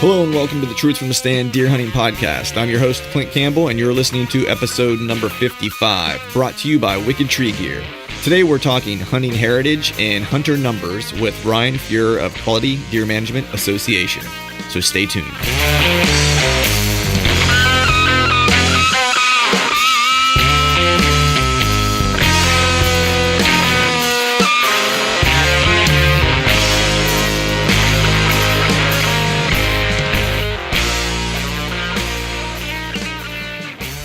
Hello and welcome to the Truth from the Stand Deer Hunting Podcast. I'm your host, Clint Campbell, and you're listening to episode number 55, brought to you by Wicked Tree Gear. Today we're talking hunting heritage and hunter numbers with Ryan Fuhr of Quality Deer Management Association. So stay tuned.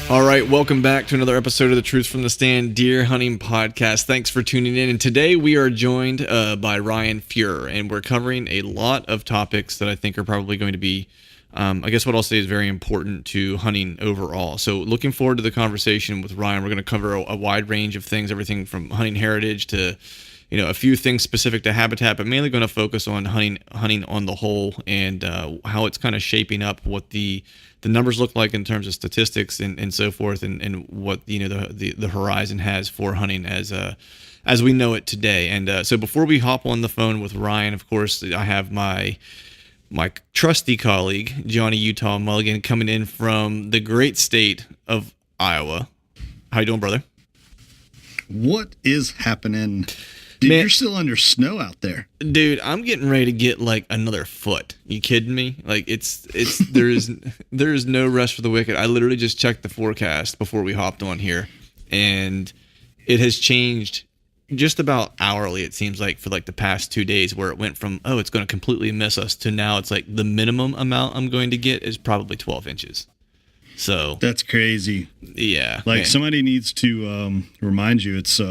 All right, welcome back to another episode of the Truth from the Stand Deer Hunting Podcast. Thanks for tuning in. And today we are joined by Ryan Fuhr, and we're covering a lot of topics that I think are probably going to be, I guess what I'll say is very important to hunting overall. So looking forward to the conversation with Ryan. We're going to cover a wide range of things, everything from hunting heritage to, you know, a few things specific to habitat, but mainly going to focus on hunting on the whole and how it's kind of shaping up, what the numbers look like in terms of statistics and so forth, and what, you know, the horizon has for hunting as we know it today. And so before we hop on the phone with Ryan, of course, I have my trusty colleague Johnny Utah Mulligan coming in from the great state of Iowa. How you doing, brother? What is happening? Dude, man, you're still under snow out there. Dude, I'm getting ready to get like another foot. You kidding me? Like it's there is no rest for the wicked. I literally just checked the forecast before we hopped on here, and it has changed just about hourly, it seems like, for like the past 2 days, where it went from, oh, it's going to completely miss us, to now it's like the minimum amount I'm going to get is probably 12 inches. So that's crazy. Yeah. Like, man, somebody needs to remind you it's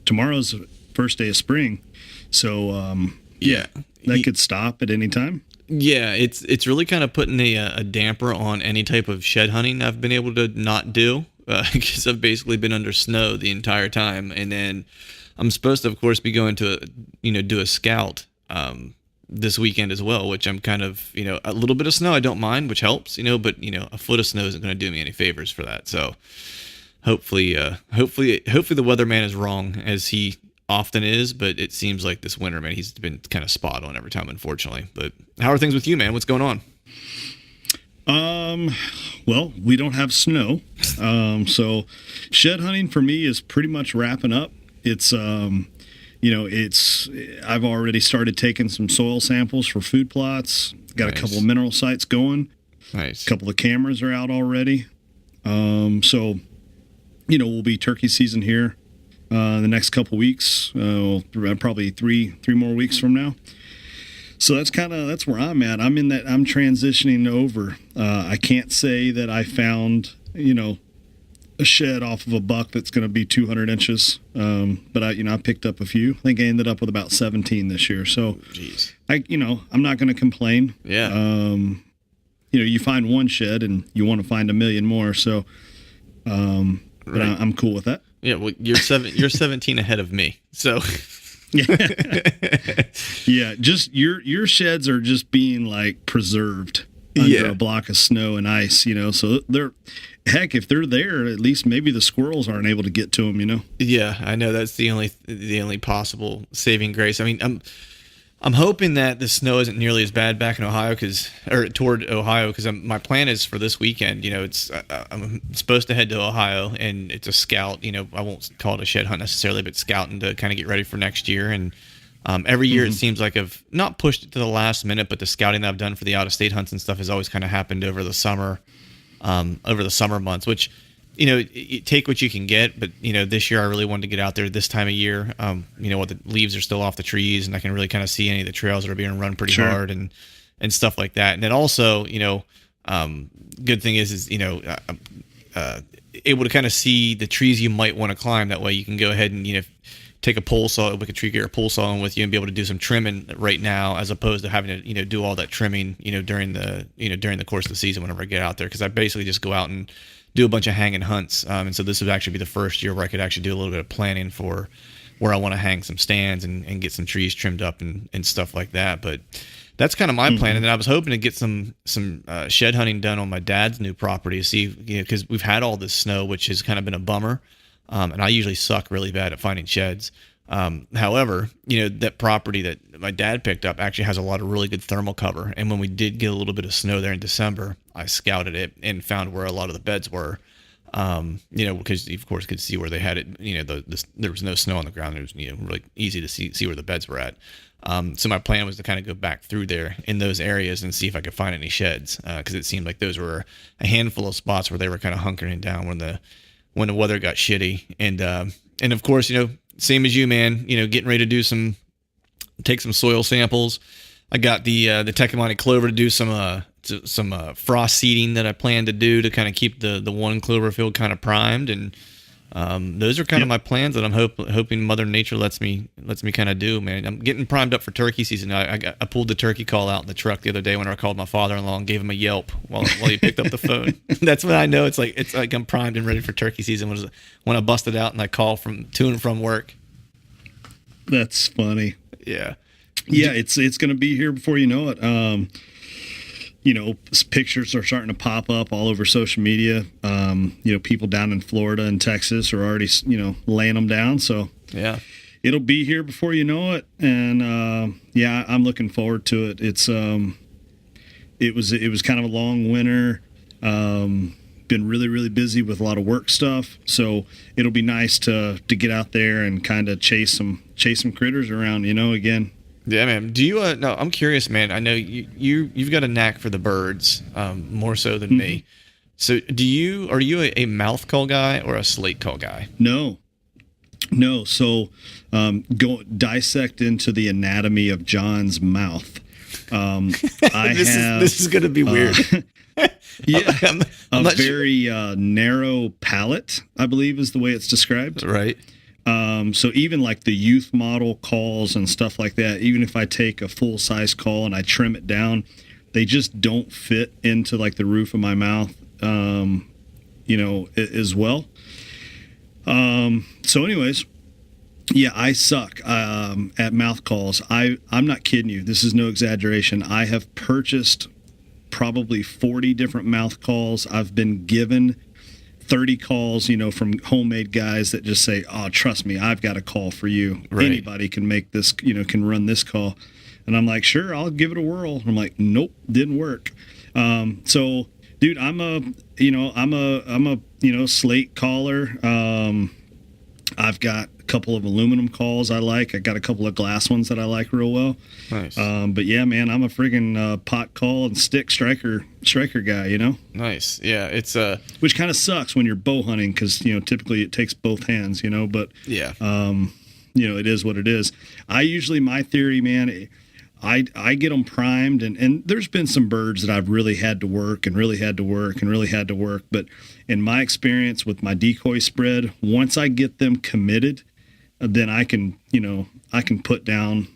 tomorrow's first day of spring, so that could stop at any time. Yeah, it's really kind of putting a damper on any type of shed hunting I've been able to not do, because I've basically been under snow the entire time. And then I'm supposed to, of course, be going to do a scout this weekend as well, which I'm kind of, a little bit of snow I don't mind, which helps, but a foot of snow isn't going to do me any favors for that. So hopefully the weatherman is wrong, as he often is, but it seems like this winter, man, he's been kind of spot on every time, unfortunately. But how are things with you, man? What's going on? Well, we don't have snow, so shed hunting for me is pretty much wrapping up. It's I've already started taking some soil samples for food plots. Got nice. A couple of mineral sites going. Nice. A couple of cameras are out already. So we'll be turkey season here the next couple weeks, probably three more weeks from now. So that's where I'm at. I'm transitioning over. I can't say that I found, a shed off of a buck that's going to be 200 inches. But I picked up a few. I think I ended up with about 17 this year. So, jeez. I'm not going to complain. Yeah. You find one shed and you want to find a million more. So, but right. I'm cool with that. Yeah, well, you're 17 ahead of me, so yeah, just your sheds are just being like preserved under a block of snow and ice, So if they're there, at least maybe the squirrels aren't able to get to them, Yeah, I know that's the only possible saving grace. I mean, I'm hoping that the snow isn't nearly as bad back in Ohio, toward Ohio, because my plan is for this weekend. I'm supposed to head to Ohio, and it's a scout. I won't call it a shed hunt necessarily, but scouting to kind of get ready for next year. And every year it seems like I've not pushed it to the last minute, but the scouting that I've done for the out-of-state hunts and stuff has always kind of happened over the summer months, which, you take what you can get, but this year I really wanted to get out there this time of year. While the leaves are still off the trees, and I can really kind of see any of the trails that are being run pretty hard and stuff like that. And then also, good thing is able to kind of see the trees you might want to climb. That way you can go ahead and take a pole saw, Wicked Tree Gear, a pole saw in with you, and be able to do some trimming right now, as opposed to having to do all that trimming during the course of the season whenever I get out there, because I basically just go out and do a bunch of hanging hunts. And so this would actually be the first year where I could actually do a little bit of planning for where I want to hang some stands and get some trees trimmed up and stuff like that. But that's kind of my plan. And then I was hoping to get some shed hunting done on my dad's new property, see, because we've had all this snow, which has kind of been a bummer. And I usually suck really bad at finding sheds. However, that property that my dad picked up actually has a lot of really good thermal cover. And when we did get a little bit of snow there in December, I scouted it and found where a lot of the beds were. Because you, of course, could see where they had it. There was no snow on the ground. It was really easy to see where the beds were at. So my plan was to kind of go back through there in those areas and see if I could find any sheds, because it seemed like those were a handful of spots where they were kind of hunkering down when the weather got shitty. And of course, same as you, man. Getting ready to take some soil samples. I got the Tdma clover to do some frost seeding that I plan to do to kind of keep the one clover field kind of primed, and those are kind of my plans that I'm hoping Mother Nature lets me kind of do, man. I'm getting primed up for turkey season. I pulled the turkey call out in the truck the other day when I called my father-in-law and gave him a yelp while he picked up the phone. That's when I know it's like I'm primed and ready for turkey season when I busted out and I call to and from work. That's funny. Yeah. Yeah, it's going to be here before you know it. Pictures are starting to pop up all over social media. People down in Florida and Texas are already, laying them down. So yeah, it'll be here before you know it. And I'm looking forward to it. It was kind of a long winter. Been really, really busy with a lot of work stuff. So it'll be nice to get out there and kind of chase some critters around, again. Yeah, man. Do you? No, I'm curious, man. I know you've got a knack for the birds, more so than me. So, are you a mouth call guy or a slate call guy? No. So, go dissect into the anatomy of John's mouth. This is going to be weird. Yeah, I'm a very narrow palate, I believe, is the way it's described. Right. So even like the youth model calls and stuff like that, even if I take a full size call and I trim it down, they just don't fit into like the roof of my mouth, as well. So anyways, yeah, I suck at mouth calls. I'm not kidding you. This is no exaggeration. I have purchased probably 40 different mouth calls. I've been given 30 calls, from homemade guys that just say, "Oh, trust me, I've got a call for you. Right. Anybody can make this, can run this call." And I'm like, "Sure, I'll give it a whirl." I'm like, "Nope, didn't work." So, dude, I'm a slate caller. I've got a couple of aluminum calls I like. I got a couple of glass ones that I like real well. Nice. But yeah, man, I'm a friggin' pot call and stick striker guy. Nice. Yeah, it's which kind of sucks when you're bow hunting because typically it takes both hands. But yeah. It is what it is. My theory, man, I get them primed, and there's been some birds that I've really had to work, but in my experience with my decoy spread, once I get them committed, then I can put down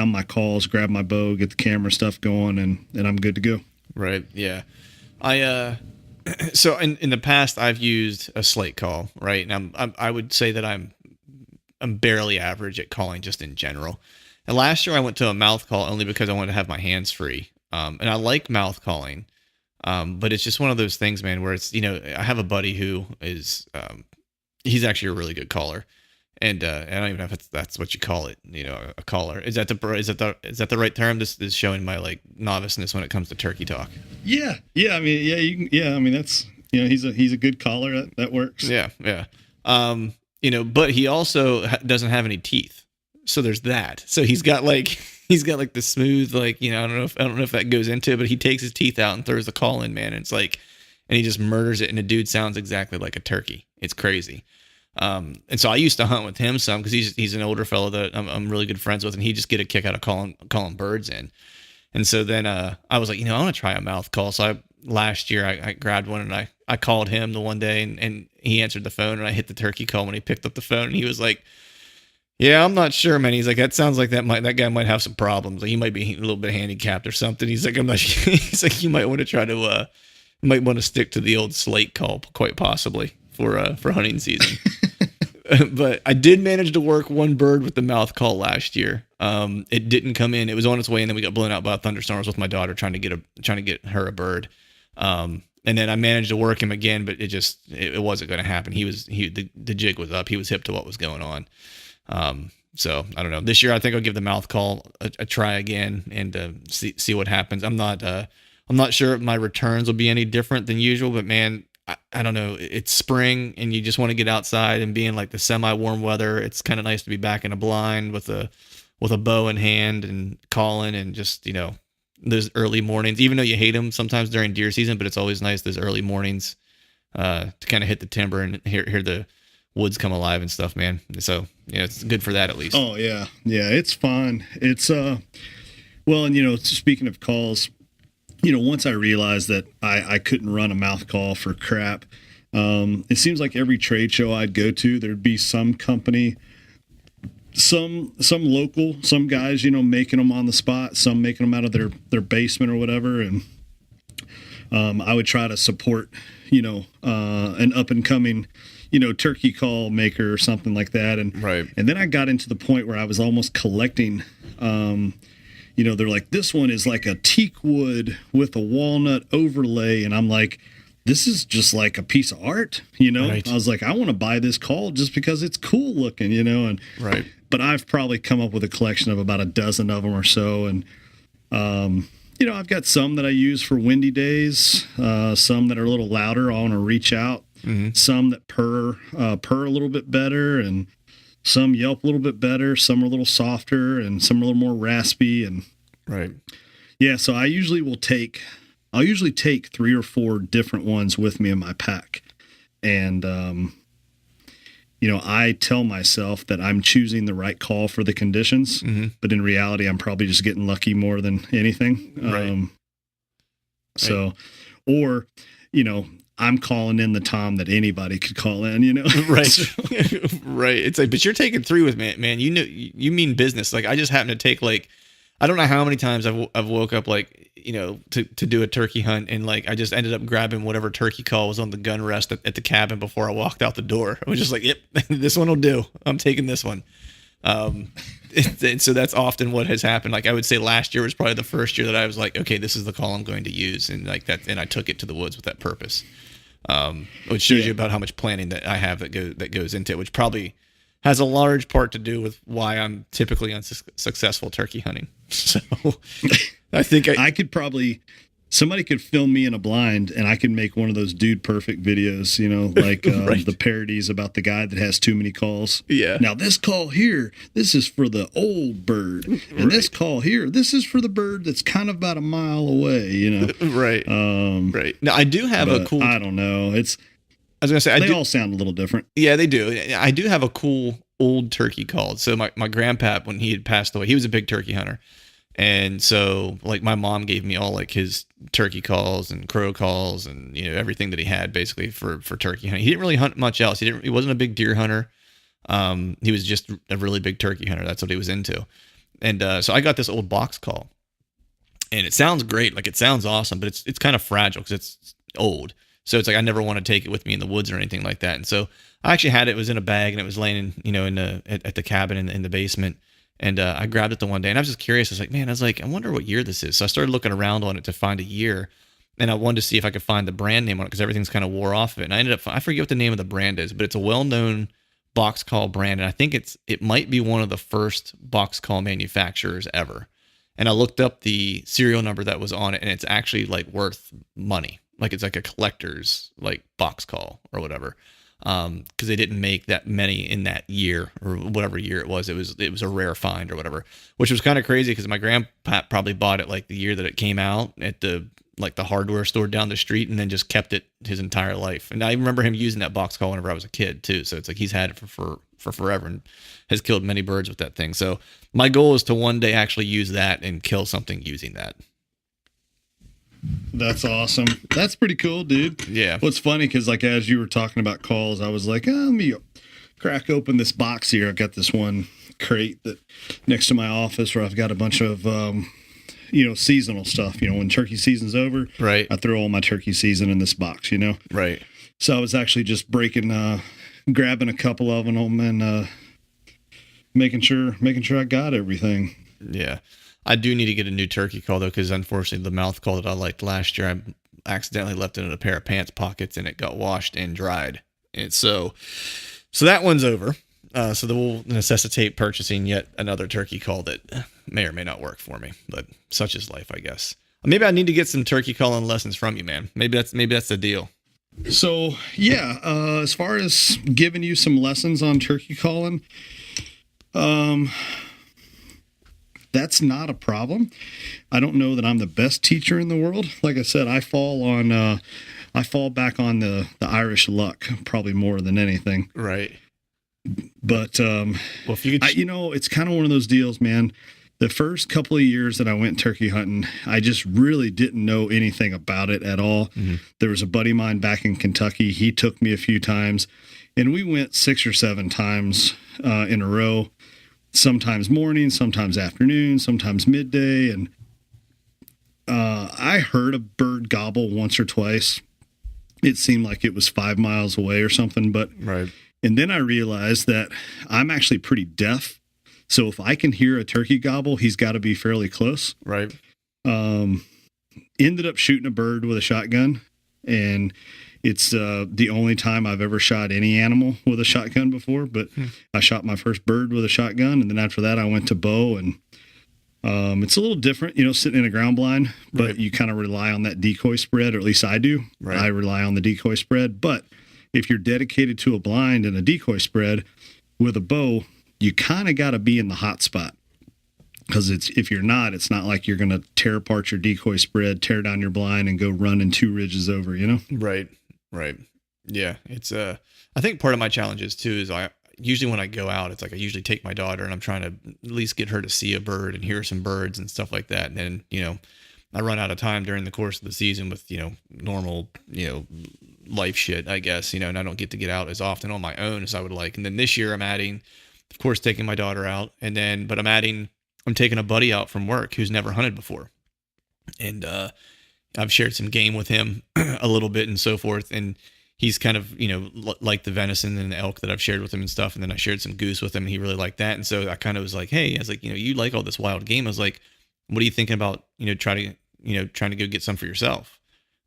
my calls, grab my bow, get the camera stuff going, and I'm good to go. Right. Yeah. So in the past I've used a slate call, right? And I would say that I'm barely average at calling just in general. And last year I went to a mouth call only because I wanted to have my hands free. And I like mouth calling. But it's just one of those things, man, where it's, I have a buddy who is, he's actually a really good caller. And I don't even know if that's what you call it, a caller. Is that the right term? This is showing my like noviceness when it comes to turkey talk. Yeah. I mean, that's, he's a good caller. That works. Yeah. But he also doesn't have any teeth. So there's that. So he's got like the smooth, like, I don't know if that goes into it, but he takes his teeth out and throws the call in, man. And it's like, and he just murders it. And the dude sounds exactly like a turkey. It's crazy. And so I used to hunt with him some because he's an older fellow that I'm really good friends with, and he just get a kick out of calling birds in. And so then I was like, I want to try a mouth call. So last year I grabbed one and I called him the one day and he answered the phone, and I hit the turkey call when he picked up the phone, and he was like, "Yeah, I'm not sure, man." He's like, "That sounds like that guy might have some problems. Like he might be a little bit handicapped or something." He's like, "I'm not sure." He's like, "You might want to try to might want to stick to the old slate call, quite possibly for hunting season." But I did manage to work one bird with the mouth call last year. It didn't come in. It was on its way, and then we got blown out by thunderstorms with my daughter trying to get her a bird. And then I managed to work him again, but it wasn't going to happen. The jig was up. He was hip to what was going on. So I don't know. This year, I think I'll give the mouth call a try again and see what happens. I'm not sure if my returns will be any different than usual, but man, I don't know. It's spring and you just want to get outside and be in like the semi-warm weather. It's kind of nice to be back in a blind with a bow in hand and calling, and just, those early mornings, even though you hate them sometimes during deer season, but it's always nice those early mornings to kind of hit the timber and hear the woods come alive and stuff, man. So, it's good for that at least. Oh yeah. Yeah. It's fun. It's, well, and speaking of calls, once I realized that I couldn't run a mouth call for crap, it seems like every trade show I'd go to, there'd be some company, some local, some guys, making them on the spot, some making them out of their basement or whatever. And I would try to support, an up and coming, turkey call maker or something like that. And right. And then I got into the point where I was almost collecting, they're like, this one is like a teak wood with a walnut overlay. And I'm like, this is just like a piece of art, Right. I was like, I want to buy this call just because it's cool looking, and right. But I've probably come up with a collection of about a dozen of them or so. And, I've got some that I use for windy days, some that are a little louder. I want to reach out, some that purr a little bit better, and some yelp a little bit better. Some are a little softer, and some are a little more raspy. And right. Yeah. So I'll usually take 3 or 4 different ones with me in my pack. And, I tell myself that I'm choosing the right call for the conditions, but in reality, I'm probably just getting lucky more than anything. Right. So, or, I'm calling in the Tom that anybody could call in, Right. So, right. It's like, but you're taking 3 with me, man. You mean business. Like, I just happen to take I don't know how many times I've woke up to do a turkey hunt, and I just ended up grabbing whatever turkey call was on the gun rest at the cabin before I walked out the door. I was just like, yep, this one will do. I'm taking this one. And so that's often what has happened. I would say last year was probably the first year that I was like, okay, this is the call I'm going to use. And and I took it to the woods with that purpose. Which shows you about how much planning that I have that goes into it, which probably has a large part to do with why I'm typically unsuccessful turkey hunting. So I think I could probably, somebody could film me in a blind and I could make one of those dude perfect videos, Right. The parodies about the guy that has too many calls. Yeah. Now this call here, this is for the old bird. And this call here, this is for the bird that's kind of about a mile away, Right. Right. Now I do have a cool, I don't know. I was going to say, they all sound a little different. Yeah, they do. I do have a cool old turkey call. So my grandpa, when he had passed away, he was a big turkey hunter. And so my mom gave me all his turkey calls and crow calls and, everything that he had basically for turkey hunting. He didn't really hunt much else. He wasn't a big deer hunter. He was just a really big turkey hunter. That's what he was into. And so I got this old box call, and it sounds great. It sounds awesome, but it's kind of fragile because it's old. So it's I never want to take it with me in the woods or anything like that. And so I actually had it was in a bag, and it was laying, at the cabin in the basement. And I grabbed it the one day, and I was just curious. I was like, I wonder what year this is. So I started looking around on it to find a year, and I wanted to see if I could find the brand name on it because everything's kind of wore off of it. And I forget what the name of the brand is, but it's a well-known box call brand, and I think it might be one of the first box call manufacturers ever. And I looked up the serial number that was on it, and it's actually worth money. It's a collector's box call or whatever. Because they didn't make that many in that year or whatever year it was. It was a rare find or whatever, which was kind of crazy because my grandpa probably bought it the year that it came out at the hardware store down the street, and then just kept it his entire life. And I remember him using that box call whenever I was a kid too. So it's he's had it for forever and has killed many birds with that thing. So my goal is to one day actually use that and kill something using that. That's awesome. That's pretty cool, dude. Yeah. What's funny, because as you were talking about calls, I was like, let me crack open this box here. I've got this one crate that next to my office where I've got a bunch of, seasonal stuff. When turkey season's over, right, I throw all my turkey season in this box, Right. So I was actually just grabbing a couple of them and making sure I got everything. Yeah. I do need to get a new turkey call though, because unfortunately the mouth call that I liked last year, I accidentally left it in a pair of pants pockets and it got washed and dried. And so that one's over. So that will necessitate purchasing yet another turkey call that may or may not work for me, but such is life, I guess. Maybe I need to get some turkey calling lessons from you, man. Maybe that's the deal. So yeah, as far as giving you some lessons on turkey calling, that's not a problem. I don't know that I'm the best teacher in the world. Like I said, I fall back on the Irish luck probably more than anything. Right. But well, if you could it's kind of one of those deals, man. The first couple of years that I went turkey hunting, I just really didn't know anything about it at all. Mm-hmm. There was a buddy of mine back in Kentucky. He took me a few times, and we went 6 or 7 times in a row. Sometimes morning, sometimes afternoon, sometimes midday. And I heard a bird gobble once or twice. It seemed like it was 5 miles away or something. But right. And then I realized that I'm actually pretty deaf. So if I can hear a turkey gobble, he's got to be fairly close. Right. Ended up shooting a bird with a shotgun. And it's the only time I've ever shot any animal with a shotgun before, but I shot my first bird with a shotgun. And then after that, I went to bow, and it's a little different, sitting in a ground blind, but right. You kind of rely on that decoy spread, or at least I do. Right. I rely on the decoy spread. But if you're dedicated to a blind and a decoy spread with a bow, you kind of got to be in the hot spot. Because if you're not, it's not like you're going to tear apart your decoy spread, tear down your blind, and go running 2 ridges over, Right. Right. Yeah. It's I think part of my challenges too is usually when I go out, it's like I usually take my daughter and I'm trying to at least get her to see a bird and hear some birds and stuff like that. And then, I run out of time during the course of the season with, normal, life shit, I guess, and I don't get out as often on my own as I would like. And then this year I'm adding, of course, taking my daughter out, but I'm taking a buddy out from work who's never hunted before. And, I've shared some game with him a little bit and so forth. And he's kind of, like the venison and the elk that I've shared with him and stuff. And then I shared some goose with him and he really liked that. And so I kind of was like, hey, I was like, you like all this wild game. I was like, what are you thinking about, trying to go get some for yourself?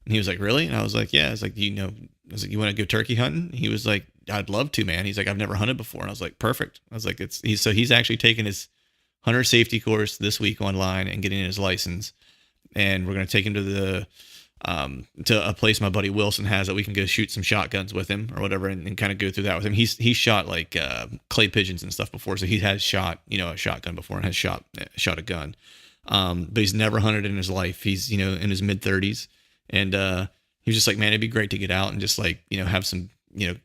And he was like, really? And I was like, yeah. I was like, you want to go turkey hunting? He was like, I'd love to, man. He's like, I've never hunted before. And I was like, perfect. I was like, he's actually taking his hunter safety course this week online and getting his license. And we're going to take him to to a place my buddy Wilson has that we can go shoot some shotguns with him or whatever, and kind of go through that with him. He's shot like clay pigeons and stuff before, so he has shot a shotgun before and has shot a gun. But he's never hunted in his life. He's in his mid-30s, and he was just like, man, it'd be great to get out and just like have some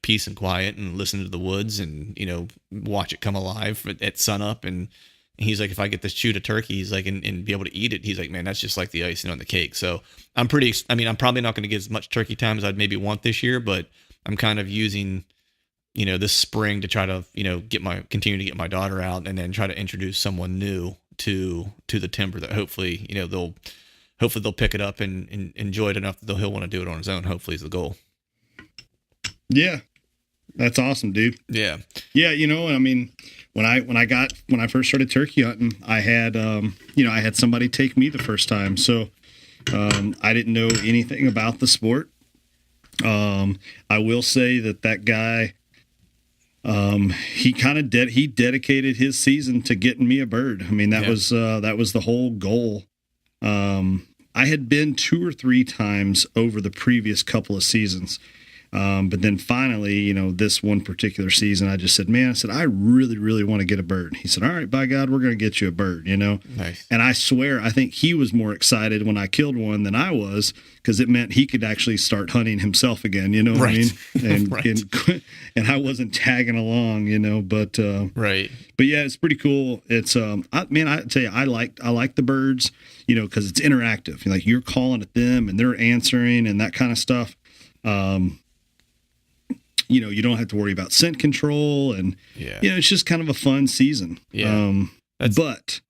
peace and quiet and listen to the woods and watch it come alive at sunup. And he's like, if I get to shoot a turkey, he's like, and be able to eat it, he's like, man, that's just like the icing on the cake. So I'm probably not going to get as much turkey time as I'd maybe want this year, but I'm kind of using, this spring to try to, continue to get my daughter out and then try to introduce someone new to the timber that hopefully, they'll pick it up and enjoy it enough that he'll want to do it on his own. Hopefully is the goal. Yeah. That's awesome, dude. Yeah. Yeah. When I first started turkey hunting, I had somebody take me the first time. So, I didn't know anything about the sport. I will say that guy, he dedicated his season to getting me a bird. That was the whole goal. I had been 2 or 3 times over the previous couple of seasons. But then finally, this one particular season, I just said, I really, really want to get a bird. He said, all right, by God, we're going to get you a bird, Nice. And I swear, I think he was more excited when I killed one than I was, because it meant he could actually start hunting himself again, what I mean? And, right. and I wasn't tagging along, but, right. But yeah, it's pretty cool. It's, I tell you, I like the birds, cause it's interactive. Like you're calling at them and they're answering and that kind of stuff. You don't have to worry about scent control, and it's just kind of a fun season. Yeah. But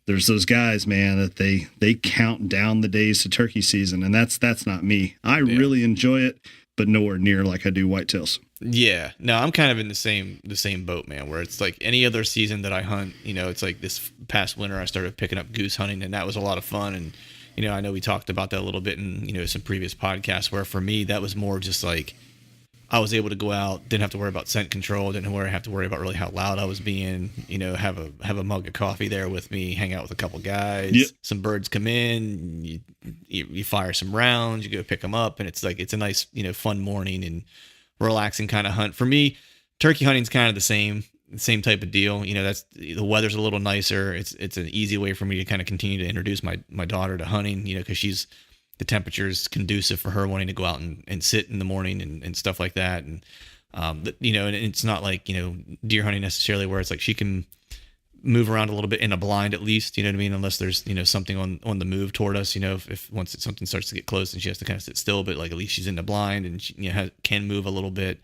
there's those guys, man, that they count down the days to turkey season, and that's not me. I really enjoy it, but nowhere near like I do whitetails. Yeah. No, I'm kind of in the same boat, man, where it's like any other season that I hunt, it's like this past winter I started picking up goose hunting, and that was a lot of fun. And I know we talked about that a little bit in, some previous podcasts, where for me, that was more just like, I was able to go out, didn't have to worry about scent control, didn't have to worry about really how loud I was being, have a mug of coffee there with me, hang out with a couple guys, Yep. some birds come in, you fire some rounds, you go pick them up. And it's a nice, fun morning and relaxing kind of hunt. For me, turkey hunting is kind of the same type of deal. That's, the weather's a little nicer. It's an easy way for me to kind of continue to introduce my daughter to hunting, because the temperature is conducive for her wanting to go out and sit in the morning and stuff like that. And, and it's not like, deer hunting necessarily where it's like she can move around a little bit in a blind, at least, unless there's, something on the move toward us, if once something starts to get close and she has to kind of sit still, but like at least she's in the blind and she can move a little bit.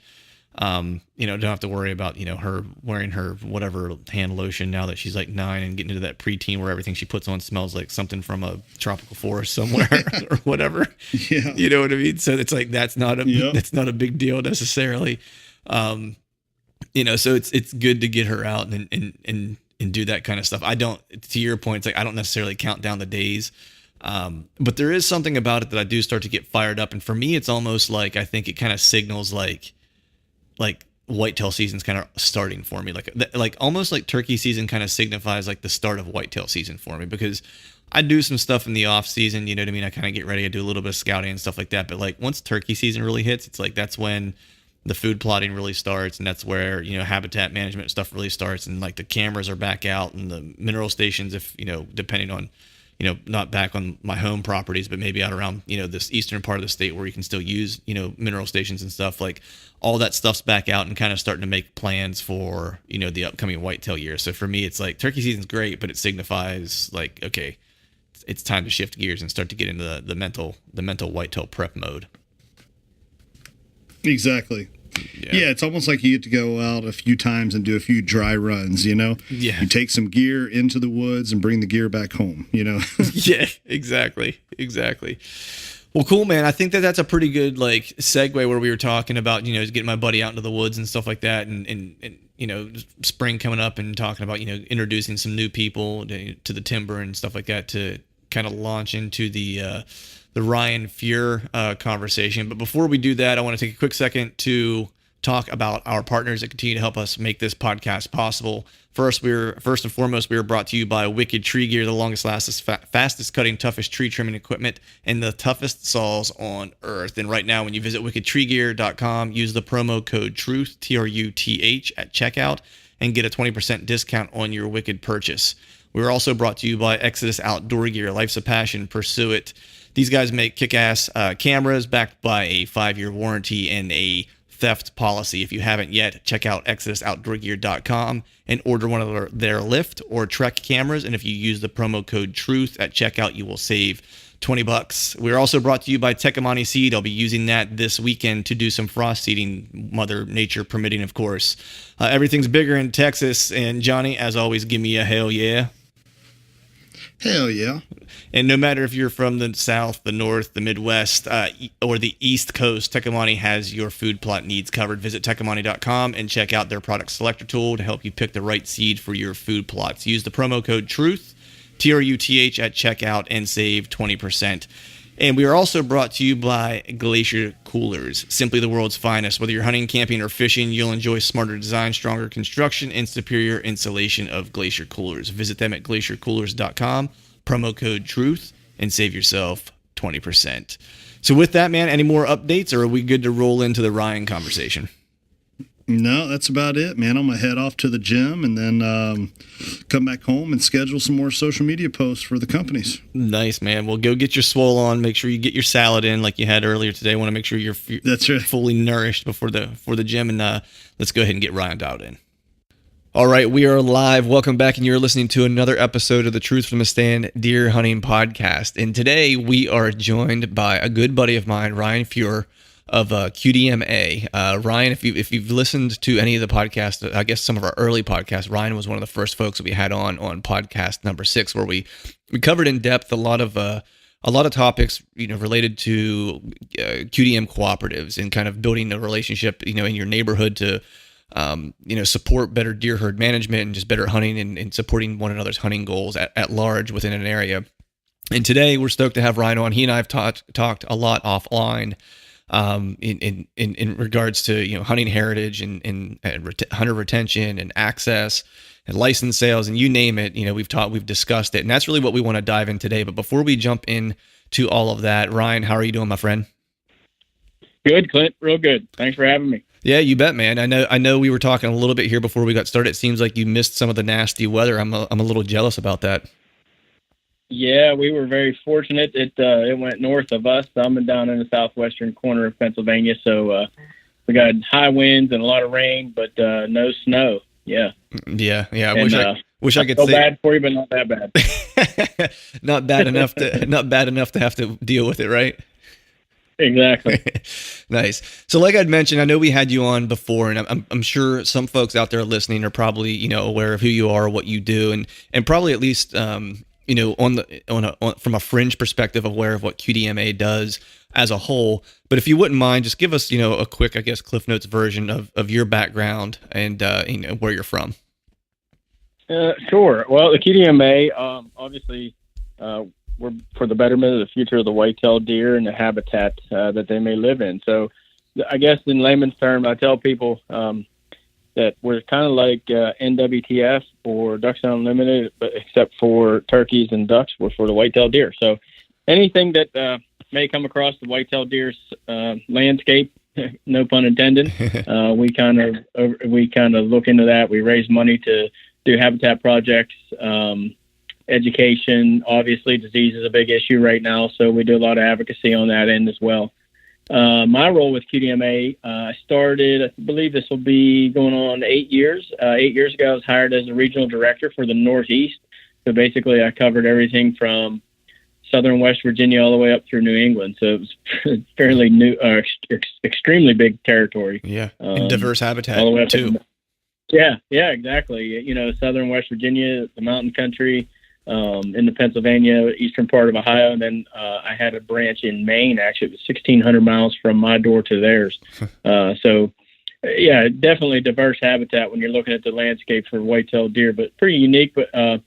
Don't have to worry about, her wearing her whatever hand lotion now that she's like 9 and getting into that preteen where everything she puts on smells like something from a tropical forest somewhere or whatever. Yeah. You know what I mean? So it's like, that's not a big deal necessarily. So it's good to get her out and do that kind of stuff. I don't, to your point, it's like, I don't necessarily count down the days. But there is something about it that I do start to get fired up. And for me, it's almost like, I think it kind of signals like whitetail season's kind of starting for me. Like almost like turkey season kind of signifies like the start of whitetail season for me, because I do some stuff in the off season, you know what I mean? I kind of get ready. I do a little bit of scouting and stuff like that. But like once turkey season really hits, it's like, that's when the food plotting really starts. And that's where, habitat management stuff really starts. And like the cameras are back out and the mineral stations, if, depending on, not back on my home properties, but maybe out around, this eastern part of the state where you can still use, mineral stations and stuff, like all that stuff's back out and kind of starting to make plans for, the upcoming whitetail year. So for me, it's like turkey season's great, but it signifies like, okay, it's time to shift gears and start to get into the mental whitetail prep mode. Exactly. Yeah, it's almost like you get to go out a few times and do a few dry runs, Yeah. You take some gear into the woods and bring the gear back home, Yeah, exactly. Well, cool, man. I think that's a pretty good like segue where we were talking about, getting my buddy out into the woods and stuff like that, and spring coming up and talking about, introducing some new people to the timber and stuff like that to kind of launch into the Ryan Fuhr conversation. But before we do that, I want to take a quick second to talk about our partners that continue to help us make this podcast possible. First and foremost, we are brought to you by Wicked Tree Gear, the longest lasting, fastest cutting, toughest tree trimming equipment, and the toughest saws on earth. And right now, when you visit wickedtreegear.com, use the promo code TRUTH, TRUTH, at checkout and get a 20% discount on your Wicked purchase. We're also brought to you by Exodus Outdoor Gear. Life's a passion. Pursue it. These guys make kick-ass cameras backed by a 5-year warranty and a theft policy. If you haven't yet, check out ExodusOutdoorGear.com and order one of their lift or trek cameras. And if you use the promo code TRUTH at checkout, you will save $20. We're also brought to you by Tdma Seed. I'll be using that this weekend to do some frost seeding, Mother Nature permitting, of course. Everything's bigger in Texas. And Johnny, as always, give me a hell yeah. Hell yeah. And no matter if you're from the South, the North, the Midwest, or the East Coast, Tdma has your food plot needs covered. Visit Tdma.com and check out their product selector tool to help you pick the right seed for your food plots. Use the promo code TRUTH, TRUTH, at checkout and save 20%. And we are also brought to you by Glacier Coolers, simply the world's finest. Whether you're hunting, camping, or fishing, you'll enjoy smarter design, stronger construction, and superior insulation of Glacier Coolers. Visit them at glaciercoolers.com, promo code TRUTH, and save yourself 20%. So with that, man, any more updates, or are we good to roll into the Ryan conversation? No, that's about it, man. I'm going to head off to the gym and then come back home and schedule some more social media posts for the companies. Nice, man. Well, go get your swole on. Make sure you get your salad in like you had earlier today. I want to make sure you're That's right. fully nourished before the gym. And let's go ahead and get Ryan dialed in. All right, we are live. Welcome back, and you're listening to another episode of the Truth from the Stand Deer Hunting Podcast. And today we are joined by a good buddy of mine, Ryan Fuhr of QDMA. Ryan, if you've listened to any of the podcasts, I guess some of our early podcasts, Ryan was one of the first folks that we had on podcast number 6, where we covered in depth a lot of topics, related to QDM cooperatives and kind of building a relationship, in your neighborhood to support better deer herd management and just better hunting and supporting one another's hunting goals at large within an area. And today we're stoked to have Ryan on. He and I have talked a lot offline in regards to, you know, hunting heritage and hunter retention and access and license sales, and you name it. You know, we've discussed it, and that's really what we want to dive in today. But before we jump in to all of that, Ryan, how are you doing, my friend? Good, Clint. Real good. Thanks for having me. Yeah, you bet, man. I know we were talking a little bit here before we got started. It seems like you missed some of the nasty weather. I'm a little jealous about that. Yeah, we were very fortunate. It went north of us. I'm down in the southwestern corner of Pennsylvania, so we got high winds and a lot of rain, but no snow. Yeah. Yeah. I And, wish I could feel say bad for you, but not that bad. not bad enough to have to deal with it, right? Exactly. Nice. So like I'd mentioned, I know we had you on before, and I'm sure some folks out there listening are probably, you know, aware of who you are, what you do, and probably at least, you know, from a fringe perspective, aware of what QDMA does as a whole. But if you wouldn't mind, just give us, you know, a quick, I guess, Cliff Notes version of your background and you know, where you're from. Sure. Well, the QDMA, obviously, we're for the betterment of the future of the white-tailed deer and the habitat that they may live in. So I guess in layman's terms, I tell people that we're kind of like NWTF or Ducks Unlimited, but except for turkeys and ducks, we're for the white-tailed deer. So anything that may come across the white-tailed deer's landscape, no pun intended, we kind of look into that. We raise money to do habitat projects, education. Obviously, disease is a big issue right now, so we do a lot of advocacy on that end as well. My role with QDMA, I started, I believe this will be going on 8 years. 8 years ago, I was hired as a regional director for the Northeast. So basically, I covered everything from southern West Virginia all the way up through New England. So it was fairly new, extremely big territory. Yeah, and diverse habitat all the way up too. Yeah, exactly. You know, southern West Virginia, the mountain country, in the Pennsylvania, eastern part of Ohio. And then I had a branch in Maine, actually. It was 1,600 miles from my door to theirs. So, yeah, definitely diverse habitat when you're looking at the landscape for white-tailed deer, but pretty unique. But it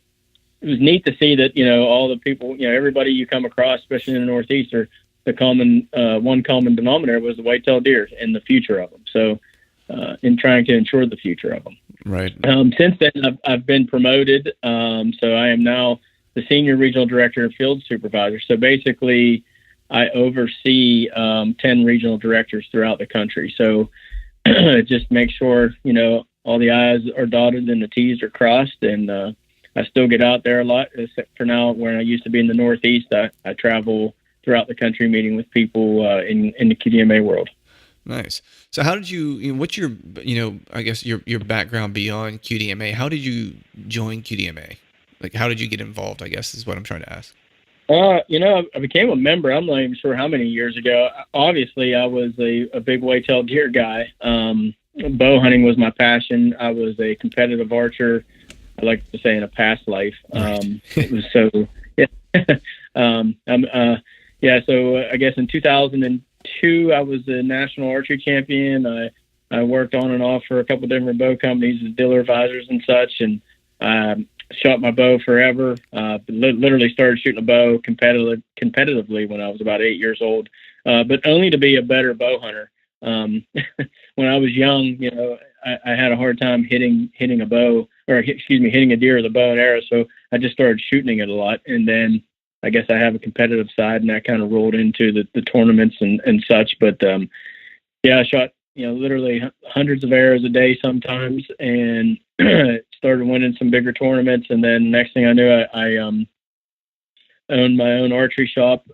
was neat to see that, you know, all the people, you know, everybody you come across, especially in the Northeast, are the common, one common denominator was the white-tailed deer and the future of them. So, in trying to ensure the future of them. Right. Since then, I've been promoted. So I am now the senior regional director and field supervisor. So basically, I oversee 10 regional directors throughout the country. So just make sure, you know, all the I's are dotted and the T's are crossed. And I still get out there a lot, except for now when I used to be in the Northeast. I travel throughout the country meeting with people in the QDMA world. Nice. So how did you know, what's your, you know, I guess your background beyond QDMA? How did you join QDMA? Like, how did you get involved, I guess, is what I'm trying to ask. You know, I became a member, I'm not even sure how many years ago. Obviously, I was a big white-tailed deer guy. Bow hunting was my passion. I was a competitive archer, I like to say, in a past life. Right. It was so, yeah. So I guess in 2002, I was a national archery champion. I worked on and off for a couple different bow companies as dealer advisors and such, and shot my bow forever. Literally started shooting a bow competitively when I was about 8 years old, but only to be a better bow hunter. When I was young, you know, I had a hard time hitting a bow, or hitting a deer with a bow and arrow. So I just started shooting it a lot, and then I guess I have a competitive side, and that kind of rolled into the tournaments and such. But yeah, I shot, you know, literally hundreds of arrows a day sometimes, and started winning some bigger tournaments. And then next thing I knew, I owned my own archery shop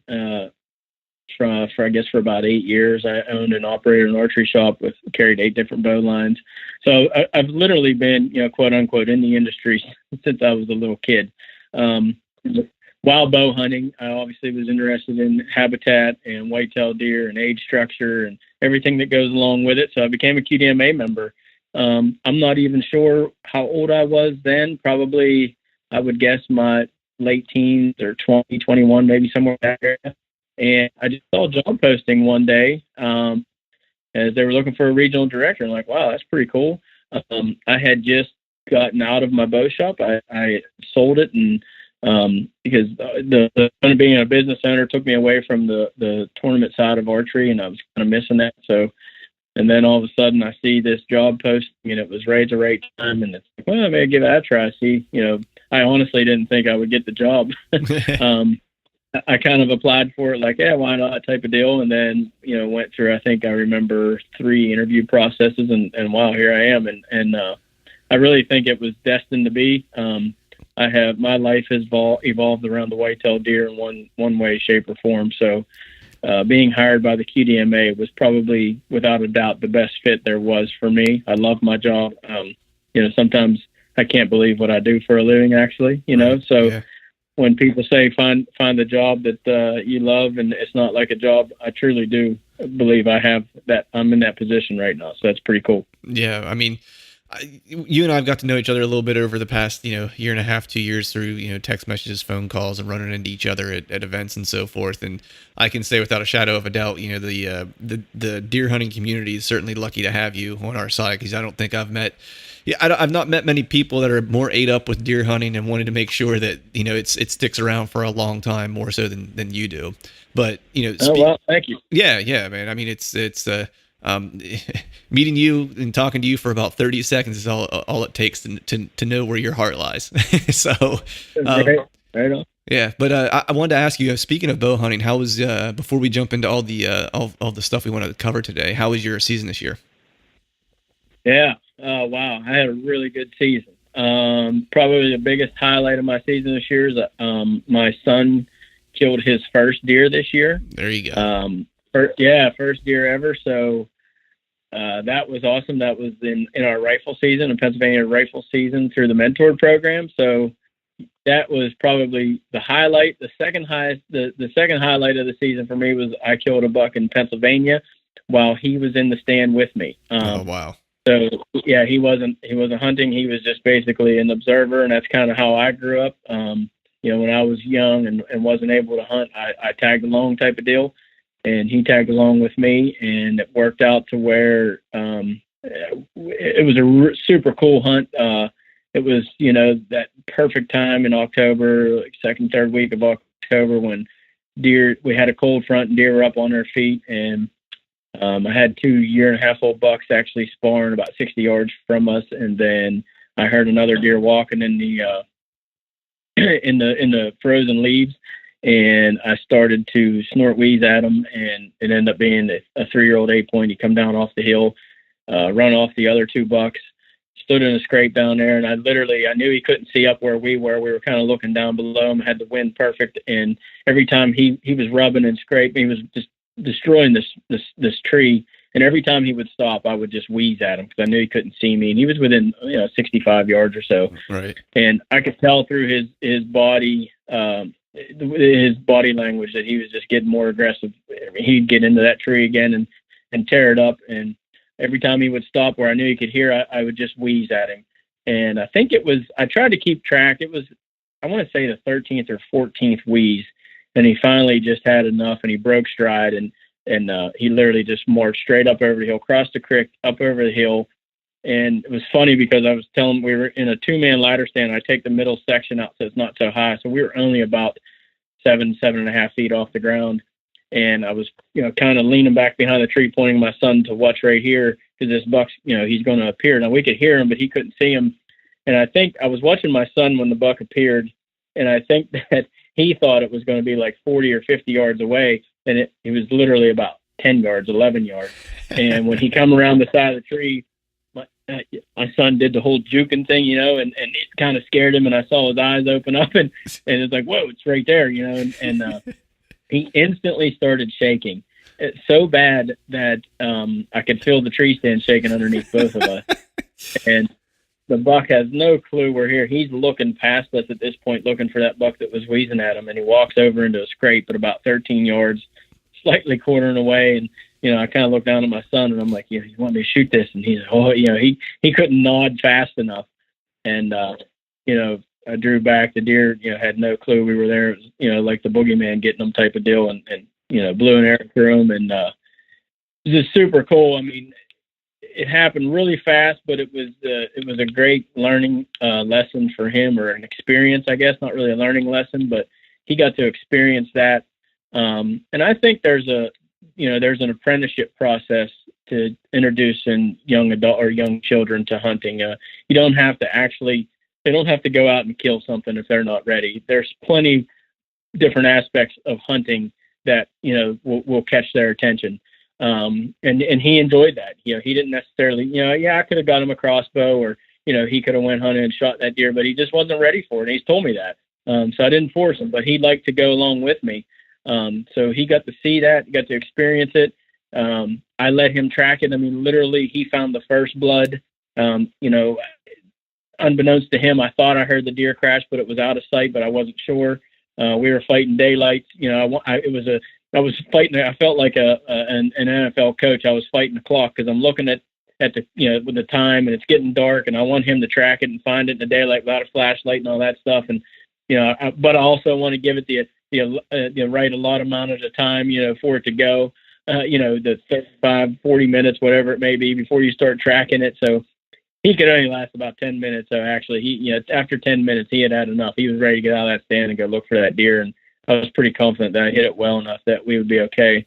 for about 8 years. I owned and operated an archery shop carried 8 different bow lines. So I've literally been, you know, quote unquote, in the industry since I was a little kid. While bow hunting, I obviously was interested in habitat and white-tailed deer and age structure and everything that goes along with it. So I became a QDMA member. I'm not even sure how old I was then. Probably, I would guess my late teens or 20, 21, maybe somewhere in that area. And I just saw a job posting one day as they were looking for a regional director. I'm like, wow, that's pretty cool. I had just gotten out of my bow shop. I sold it and, you know, started looking for a regional director. And I just saw a job posting one day as they were looking for a regional director. I'm like, wow, that's pretty cool. I had just gotten out of my bow shop. I sold it and, you know, started looking for a regional director. And I just saw a job posting one day as they were looking for a regional director. I'm like, wow, that's pretty cool. I had just gotten out of my bow shop. I sold it and, because the being a business owner took me away from the tournament side of archery, and I was kind of missing that. So, and then all of a sudden I see this job posting, and it was razor right time, and it's like, well, I may give that a try. See, I honestly didn't think I would get the job. I kind of applied for it like, yeah, why not type of deal. And then, went through, I think I remember 3 interview processes, and wow, here I am. And I really think it was destined to be. My life has evolved around the whitetail deer in one way, shape, or form. So being hired by the QDMA was probably, without a doubt, the best fit there was for me. I love my job. Sometimes I can't believe what I do for a living, actually, so yeah. When people say find the job that you love, and it's not like a job, I truly do believe I have that. I'm in that position right now. So that's pretty cool. Yeah. I mean, you and I have got to know each other a little bit over the past, year and a half, 2 years through, text messages, phone calls, and running into each other at events and so forth. And I can say without a shadow of a doubt, the deer hunting community is certainly lucky to have you on our side, because I don't think I've not met many people that are more ate up with deer hunting and wanted to make sure that, it sticks around for a long time, more so than you do. But, thank you. Yeah, man. I mean, it's meeting you and talking to you for about 30 seconds is all it takes to know where your heart lies. So, right on. Yeah, but I wanted to ask you, speaking of bow hunting, how was before we jump into all the stuff we want to cover today, how was your season this year? Yeah. Oh, wow. I had a really good season. Probably the biggest highlight of my season this year is my son killed his first deer this year. There you go. First deer ever. So that was awesome. That was in our rifle season, in Pennsylvania rifle season through the mentor program. So that was probably the highlight. The second highlight of the season for me was I killed a buck in Pennsylvania while he was in the stand with me. Oh, wow. So yeah, he wasn't hunting. He was just basically an observer, and that's kind of how I grew up. When I was young and wasn't able to hunt, I tagged along type of deal, and he tagged along with me, and it worked out to where it was a super cool hunt. It was that perfect time in October, like second, third week of October, when we had a cold front and deer were up on their feet, and I had 2 year-and-a-half-old bucks actually sparring about 60 yards from us, and then I heard another deer walking in the in the frozen leaves, and I started to snort wheeze at him, and it ended up being a 3-year-old 8-point. He come down off the hill, run off the other 2 bucks, stood in a scrape down there, and I knew he couldn't see up where we were. We were kind of looking down below him, had the wind perfect, and every time he was rubbing and scraping, he was just destroying this tree, and every time he would stop, I would just wheeze at him because I knew he couldn't see me, and he was within 65 yards or so. Right. And I could tell through his body language that he was just getting more aggressive. He'd get into that tree again and tear it up, and every time he would stop where I knew he could hear, I would just wheeze at him. And I think I tried to keep track. It was, I want to say, the 13th or 14th wheeze. And he finally just had enough, and he broke stride, and he literally just marched straight up over the hill, crossed the creek, up over the hill. And it was funny because I was telling him we were in a 2-man ladder stand. I take the middle section out so it's not so high. So we were only about 7.5 feet off the ground. And I was, kind of leaning back behind the tree, pointing my son to watch right here, because this buck's, he's going to appear. Now we could hear him, but he couldn't see him. And I think I was watching my son when the buck appeared, and I think that he thought it was going to be like 40 or 50 yards away, and it was literally about 10 yards, 11 yards. And when he come around the side of the tree, my son did the whole juking thing, and it kind of scared him, and I saw his eyes open up, and it's like, whoa, it's right there, and he instantly started shaking. It's so bad that I could feel the tree stand shaking underneath both of us. And the buck has no clue we're here. He's looking past us at this point, looking for that buck that was wheezing at him. And he walks over into a scrape at about 13 yards, slightly quartering away. And, I kind of look down at my son, and I'm like, you want me to shoot this? And he's like, oh, he couldn't nod fast enough. And, I drew back. The deer, had no clue we were there. It was, like the boogeyman getting them type of deal, and blew an arrow through him. And it was just super cool. I mean, it happened really fast, but it was a great learning lesson for him, or an experience, I guess, not really a learning lesson, but he got to experience that. And I think there's an apprenticeship process to introducing young adult or young children to hunting. You don't have to they don't have to go out and kill something if they're not ready. There's plenty different aspects of hunting that, will catch their attention. And he enjoyed that. He didn't necessarily, I could have got him a crossbow, or, he could have went hunting and shot that deer, but he just wasn't ready for it. And he's told me that. So I didn't force him, but he'd like to go along with me. So he got to see that, got to experience it. I let him track it. I mean, literally, he found the first blood. Unbeknownst to him, I thought I heard the deer crash, but it was out of sight, but I wasn't sure. We were fighting daylight. I was fighting. I felt like an NFL coach. I was fighting the clock, because I'm looking at the, with the time, and it's getting dark, and I want him to track it and find it in the daylight without a flashlight and all that stuff. And, but I also want to give it the right a lot amount of the time, for it to go, the 35, 40 minutes, whatever it may be, before you start tracking it. So he could only last about 10 minutes. So actually after 10 minutes, he had enough. He was ready to get out of that stand and go look for that deer. And I was pretty confident that I hit it well enough that we would be okay.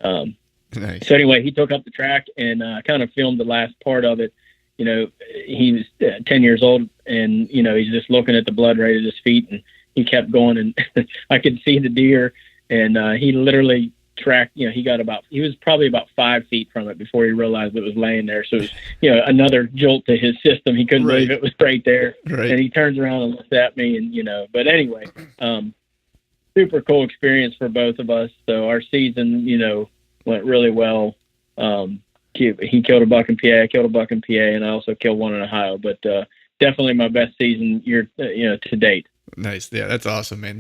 Nice. So anyway, he took up the track and kind of filmed the last part of it. He was 10 years old, and, he's just looking at the blood right at his feet, and he kept going, and I could see the deer, and he literally tracked, he was probably about 5 feet from it before he realized it was laying there. So it was, another jolt to his system. He couldn't believe it was right there. Right. And he turns around and looks at me, and, but anyway, super cool experience for both of us. So our season, went really well. He killed a buck in PA, I killed a buck in PA, and I also killed one in Ohio, but definitely my best season year, to date. Nice. Yeah, that's awesome, man.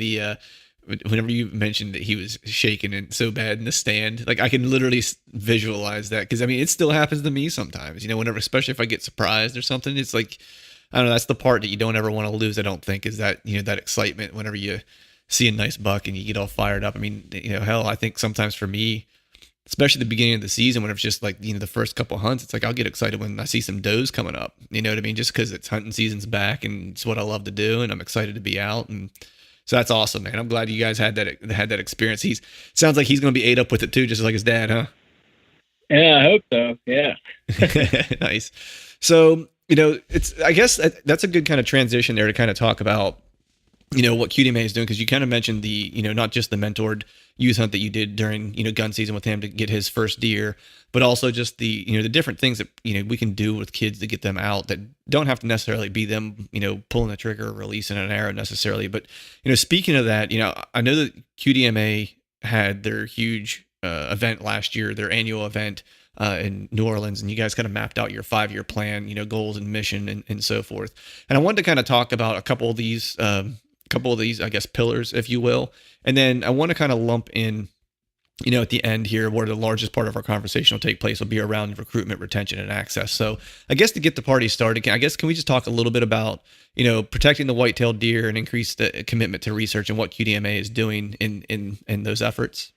Whenever you mentioned that he was shaking and so bad in the stand, like I can literally visualize that, because I mean, it still happens to me sometimes, whenever, especially if I get surprised or something. It's like, I don't know, that's the part that you don't ever want to lose, I don't think, is that, that excitement whenever you see a nice buck and you get all fired up. I mean, hell, I think sometimes for me, especially the beginning of the season, when it's just like, the first couple hunts, it's like I'll get excited when I see some does coming up, you know what I mean? Just because it's hunting season's back and it's what I love to do, and I'm excited to be out. And so that's awesome, man. I'm glad you guys had that experience. Sounds like he's going to be ate up with it too, just like his dad, huh? Yeah, I hope so. Yeah. Nice. So, I guess that's a good kind of transition there to kind of talk about, what QDMA is doing, because you kind of mentioned the, not just the mentored youth hunt that you did during, gun season with him to get his first deer, but also just the, the different things that, we can do with kids to get them out that don't have to necessarily be them, pulling the trigger or releasing an arrow necessarily. But, speaking of that, I know that QDMA had their huge event last year, their annual event in New Orleans, and you guys kind of mapped out your 5-year plan, goals and mission and so forth. And I wanted to kind of talk about a couple of these, I guess, pillars, if you will. And then I want to kind of lump in, at the end here, where the largest part of our conversation will take place will be around recruitment, retention, and access. So I guess to get the party started, can we just talk a little bit about, protecting the white-tailed deer and increase the commitment to research and what QDMA is doing in those efforts?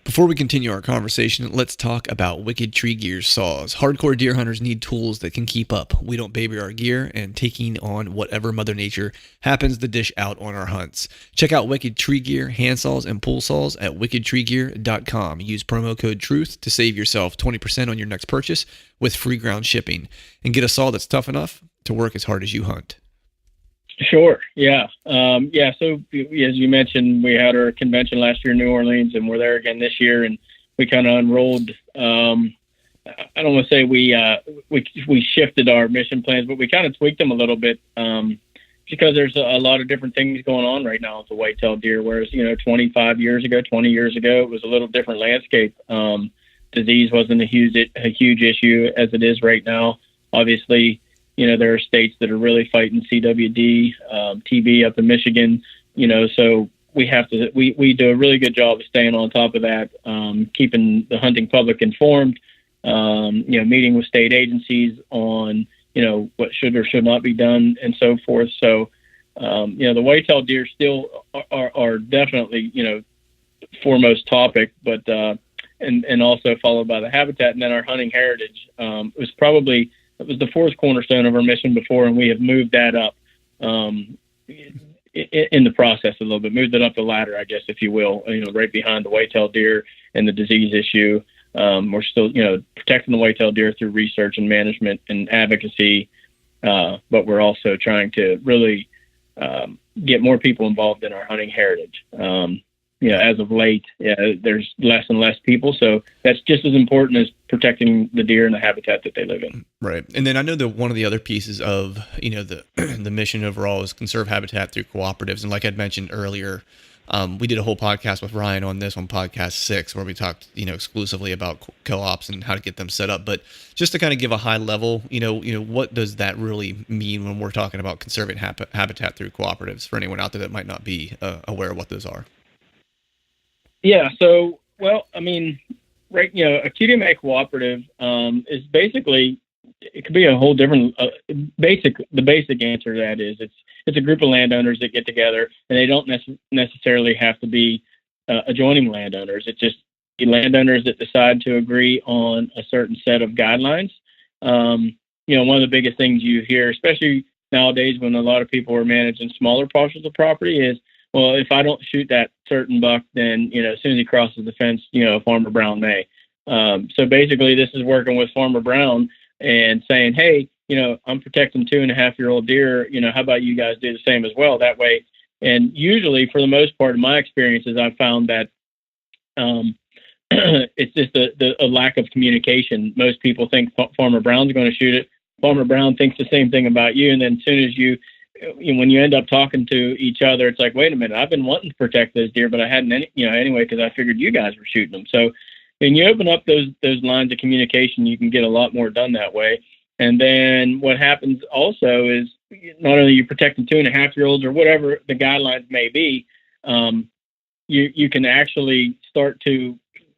Before we continue our conversation, let's talk about Wicked Tree Gear saws. Hardcore deer hunters need tools that can keep up. We don't baby our gear and taking on whatever Mother Nature happens to dish out on our hunts. Check out Wicked Tree Gear, hand saws, and pull saws at wickedtreegear.com. Use promo code TRUTH to save yourself 20% on your next purchase with free ground shipping. And get a saw that's tough enough to work as hard as you hunt. Sure. Yeah. So as you mentioned, we had our convention last year in New Orleans, and we're there again this year. And we kind of unrolled. I don't want to say we shifted our mission plans, but we kind of tweaked them a little bit because there's a lot of different things going on right now with the white-tailed deer. Whereas 20 years ago, it was a little different landscape. Disease wasn't a huge issue as it is right now. Obviously, there are states that are really fighting CWD, TB up in Michigan, so we do a really good job of staying on top of that, keeping the hunting public informed, meeting with state agencies on, what should or should not be done and so forth. So, the white-tailed deer still are definitely, foremost topic, but and also followed by the habitat, and then our hunting heritage. It was the fourth cornerstone of our mission before, and we have moved that up in the process a little bit, moved it up the ladder, I guess, if you will, right behind the white-tailed deer and the disease issue. We're still, protecting the white-tailed deer through research and management and advocacy, but we're also trying to really get more people involved in our hunting heritage. As of late, there's less and less people, so that's just as important as protecting the deer and the habitat that they live in. Right. And then I know that one of the other pieces of, the mission overall is conserve habitat through cooperatives. And like I'd mentioned earlier, we did a whole podcast with Ryan on this on podcast 6, where we talked, exclusively about co-ops and how to get them set up. But just to kind of give a high level, what does that really mean when we're talking about conserving habitat through cooperatives for anyone out there that might not be aware of what those are? Yeah. So, well, I mean, right, a Tdma cooperative is basically, it could be a whole different the basic answer to that is it's a group of landowners that get together, and they don't necessarily have to be adjoining landowners. It's just landowners that decide to agree on a certain set of guidelines. One of the biggest things you hear, especially nowadays when a lot of people are managing smaller parcels of property, is, well, if I don't shoot that certain buck, then, as soon as he crosses the fence, Farmer Brown may. So basically this is working with Farmer Brown and saying, hey, I'm protecting 2.5-year-old deer. How about you guys do the same as well? That way. And usually, for the most part, in my experiences, I've found that it's just a lack of communication. Most people think Farmer Brown's going to shoot it. Farmer Brown thinks the same thing about you. And then as soon as when you end up talking to each other, it's like, wait a minute, I've been wanting to protect those deer, but I hadn't anyway, because I figured you guys were shooting them. So when you open up those lines of communication, you can get a lot more done that way. And then what happens also is not only you protecting 2.5-year-olds or whatever the guidelines may be, you can actually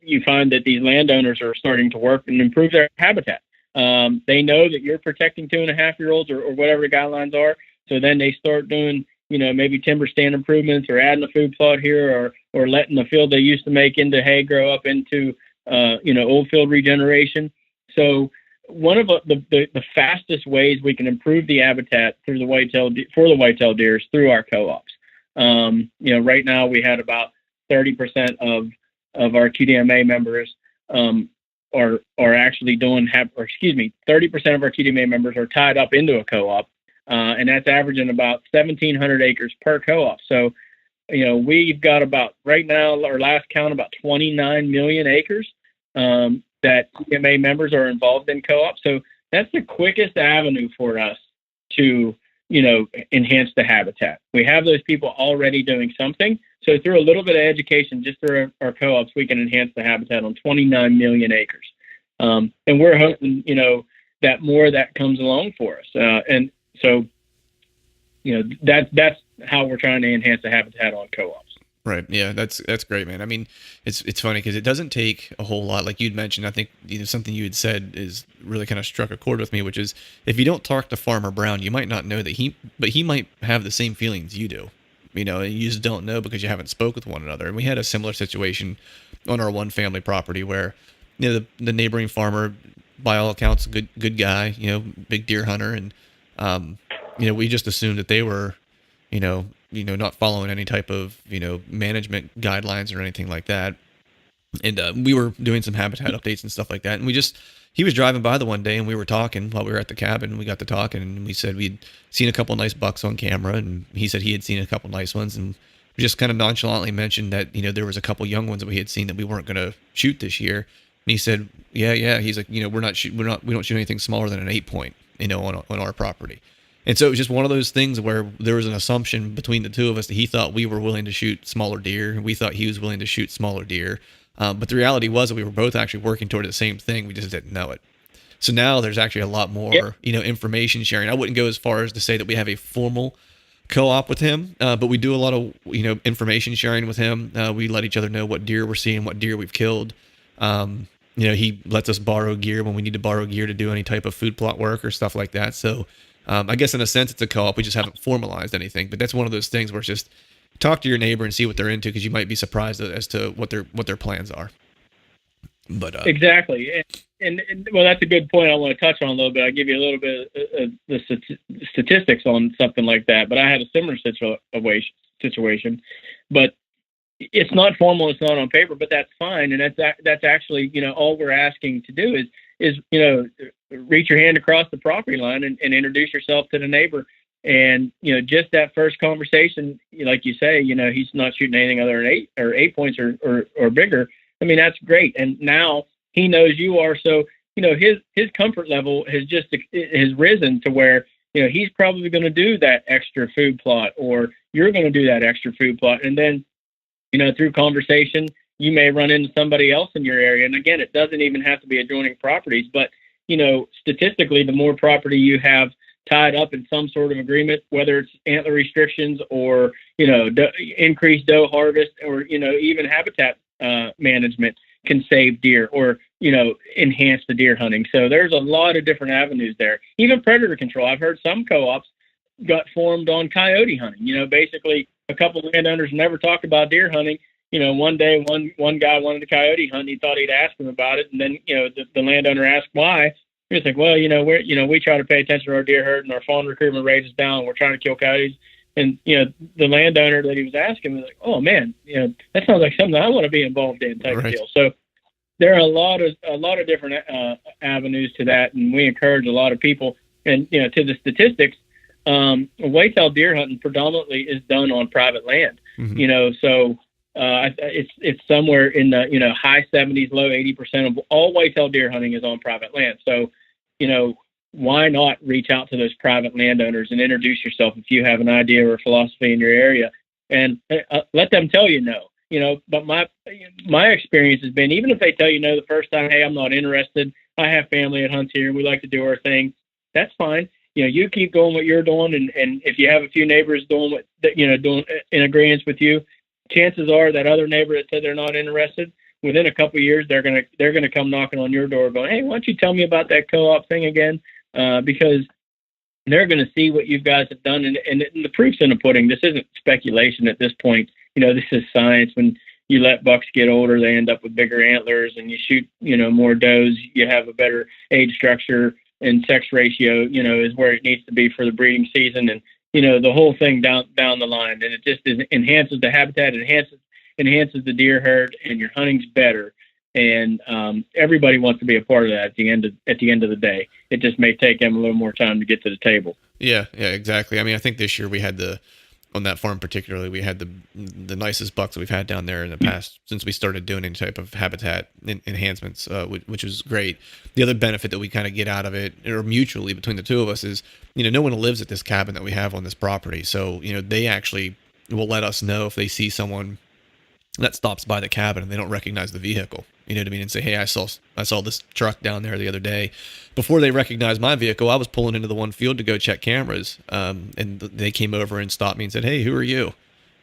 you find that these landowners are starting to work and improve their habitat. They know that you're protecting 2.5-year-olds or whatever the guidelines are. So then they start doing, maybe timber stand improvements or adding a food plot here or letting the field they used to make into hay grow up into, old field regeneration. So one of the fastest ways we can improve the habitat through the white-tailed deer is through our co-ops. Right now we had about 30% of our Tdma members are actually 30% of our Tdma members are tied up into a co-op. And that's averaging about 1,700 acres per co-op. So, we've got about, right now, our last count, about 29 million acres that Tdma members are involved in co-ops. So that's the quickest avenue for us to, enhance the habitat. We have those people already doing something. So through a little bit of education, just through our co-ops, we can enhance the habitat on 29 million acres. And we're hoping, that more of that comes along for us. And so, that's how we're trying to enhance the habitat on co-ops. Right. Yeah, that's great, man. I mean, it's funny because it doesn't take a whole lot. Like you'd mentioned, I think something you had said is really kind of struck a chord with me, which is if you don't talk to Farmer Brown, you might not know that he might have the same feelings you do. You just don't know because you haven't spoke with one another. And we had a similar situation on our one family property where, the neighboring farmer, by all accounts, good guy, big deer hunter, and we just assumed that they were, not following any type of, management guidelines or anything like that. And we were doing some habitat updates and stuff like that. And he was driving by the one day and we were talking while we were at the cabin, and we got to talking and we said we'd seen a couple nice bucks on camera, and he said he had seen a couple nice ones, and we just kind of nonchalantly mentioned that, there was a couple young ones that we had seen that we weren't going to shoot this year. And he said, yeah. He's like, we don't shoot anything smaller than an 8-point, on our property. And so it was just one of those things where there was an assumption between the two of us that he thought we were willing to shoot smaller deer, and we thought he was willing to shoot smaller deer. But the reality was that we were both actually working toward the same thing. We just didn't know it. So now there's actually a lot more, information sharing. I wouldn't go as far as to say that we have a formal co-op with him, but we do a lot of, information sharing with him. We let each other know what deer we're seeing, what deer we've killed. He lets us borrow gear when we need to borrow gear to do any type of food plot work or stuff like that. So I guess in a sense it's a co-op. We just haven't formalized anything, but that's one of those things where it's just talk to your neighbor and see what they're into, because you might be surprised as to what their plans are. But Exactly. And well, that's a good point I want to touch on a little bit. I'll give you a little bit of the statistics on something like that. But I had a similar situation, but it's not formal, it's not on paper, but that's fine. And that's actually, all we're asking to do is reach your hand across the property line and introduce yourself to the neighbor. And, just that first conversation, like you say, he's not shooting anything other than 8 points or bigger. I mean, that's great. And now he knows you are. So, his comfort level has risen to where, he's probably going to do that extra food plot, or you're going to do that extra food plot. And then, through conversation, you may run into somebody else in your area. And again, it doesn't even have to be adjoining properties, but, statistically, the more property you have tied up in some sort of agreement, whether it's antler restrictions or, increased doe harvest, or, even habitat management, can save deer or, enhance the deer hunting. So there's a lot of different avenues there. Even predator control. I've heard some co-ops got formed on coyote hunting. Basically a couple of landowners never talked about deer hunting. One day, one guy wanted to coyote hunt. He thought he'd ask him about it. And then, the landowner asked why. He was like, well, we try to pay attention to our deer herd, and our fawn recruitment rate is down. We're trying to kill coyotes. And, the landowner that he was asking was like, oh man, that sounds like something I want to be involved in type of deal. So there are a lot of different avenues to that. And we encourage a lot of people. And, to the statistics, whitetail deer hunting predominantly is done on private land. Mm-hmm. So it's somewhere in the high 70s, low 80% of all whitetail deer hunting is on private land. So, why not reach out to those private landowners and introduce yourself if you have an idea or a philosophy in your area, and let them tell you no. But my experience has been, even if they tell you no the first time, hey, I'm not interested, I have family that hunts here and we like to do our thing, that's fine. You keep going what you're doing, and if you have a few neighbors doing doing in agreement with you, chances are that other neighbor that said they're not interested, within a couple of years, they're gonna come knocking on your door going, hey, why don't you tell me about that co-op thing again? Because they're going to see what you guys have done, and the proof's in the pudding. This isn't speculation at this point. This is science. When you let bucks get older, they end up with bigger antlers, and you shoot, more does. You have a better age structure, and sex ratio, is where it needs to be for the breeding season, and the whole thing down the line. And it just enhances the habitat, enhances the deer herd, and your hunting's better. And everybody wants to be a part of that at the end of the day. It just may take them a little more time to get to the table. Yeah, exactly. I mean, I think this year we had on that farm particularly, we had the nicest bucks that we've had down there in the past since we started doing any type of habitat enhancements, which was great. The other benefit that we kind of get out of it, or mutually between the two of us, is, no one lives at this cabin that we have on this property. So, they actually will let us know if they see someone that stops by the cabin and they don't recognize the vehicle. You know what I mean? And say, hey, I saw this truck down there the other day. Before they recognized my vehicle, I was pulling into the one field to go check cameras. And they came over and stopped me and said, hey, who are you?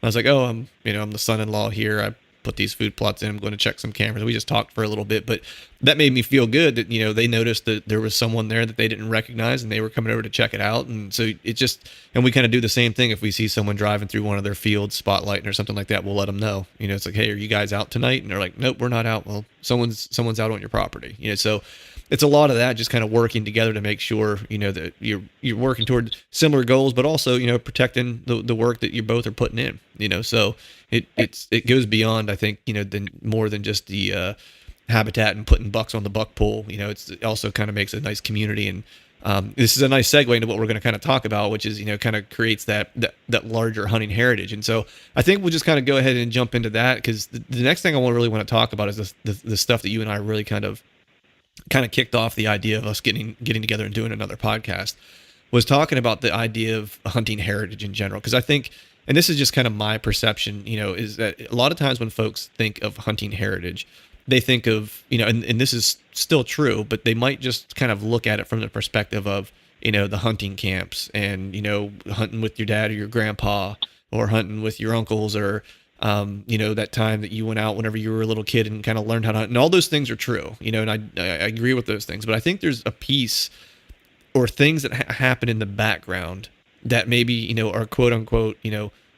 I was like, oh, I'm the son-in-law here. I put these food plots in. I'm going to check some cameras. We just talked for a little bit, but that made me feel good that, they noticed that there was someone there that they didn't recognize and they were coming over to check it out. And so and we kind of do the same thing. If we see someone driving through one of their fields, spotlighting or something like that, we'll let them know. It's like, hey, are you guys out tonight? And they're like, nope, we're not out. Well, someone's out on your property. So it's a lot of that, just kind of working together to make sure, that you're working toward similar goals, but also, protecting the work that you both are putting in, so it goes beyond, I think, more than just the habitat and putting bucks on the buck pool. It also kind of makes a nice community. And this is a nice segue into what we're going to kind of talk about, which is, kind of creates that larger hunting heritage. And so I think we'll just kind of go ahead and jump into that, because the next thing I really want to talk about is the stuff that you and I really kind of kicked off the idea of us getting together and doing another podcast, was talking about the idea of hunting heritage in general. Because I think, and this is just kind of my perception, is that a lot of times when folks think of hunting heritage, they think of, and this is still true, but they might just kind of look at it from the perspective of, the hunting camps and, hunting with your dad or your grandpa, or hunting with your uncles, or that time that you went out whenever you were a little kid and kind of learned how to hunt. And all those things are true, and I agree with those things. But I think there's a piece or things that happen in the background that maybe, are quote unquote,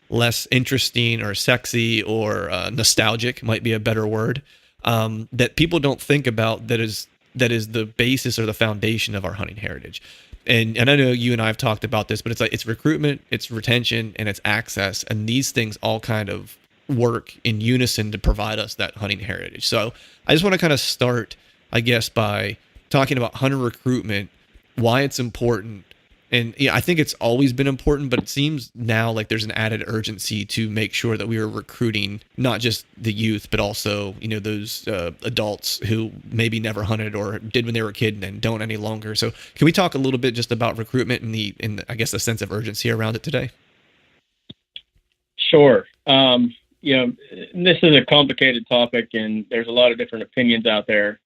less interesting or sexy or nostalgic might be a better word. that people don't think about that is the basis or the foundation of our hunting heritage. And I know you and I have talked about this, but it's recruitment, it's retention, and it's access, and these things all kind of work in unison to provide us that hunting heritage. So I just want to kind of start, I guess, by talking about hunter recruitment, why it's important. And yeah, I think it's always been important, but it seems now like there's an added urgency to make sure that we are recruiting not just the youth, but also, those adults who maybe never hunted or did when they were a kid and then don't any longer. So can we talk a little bit just about recruitment and I guess the sense of urgency around it today? Sure. This is a complicated topic, and there's a lot of different opinions out there.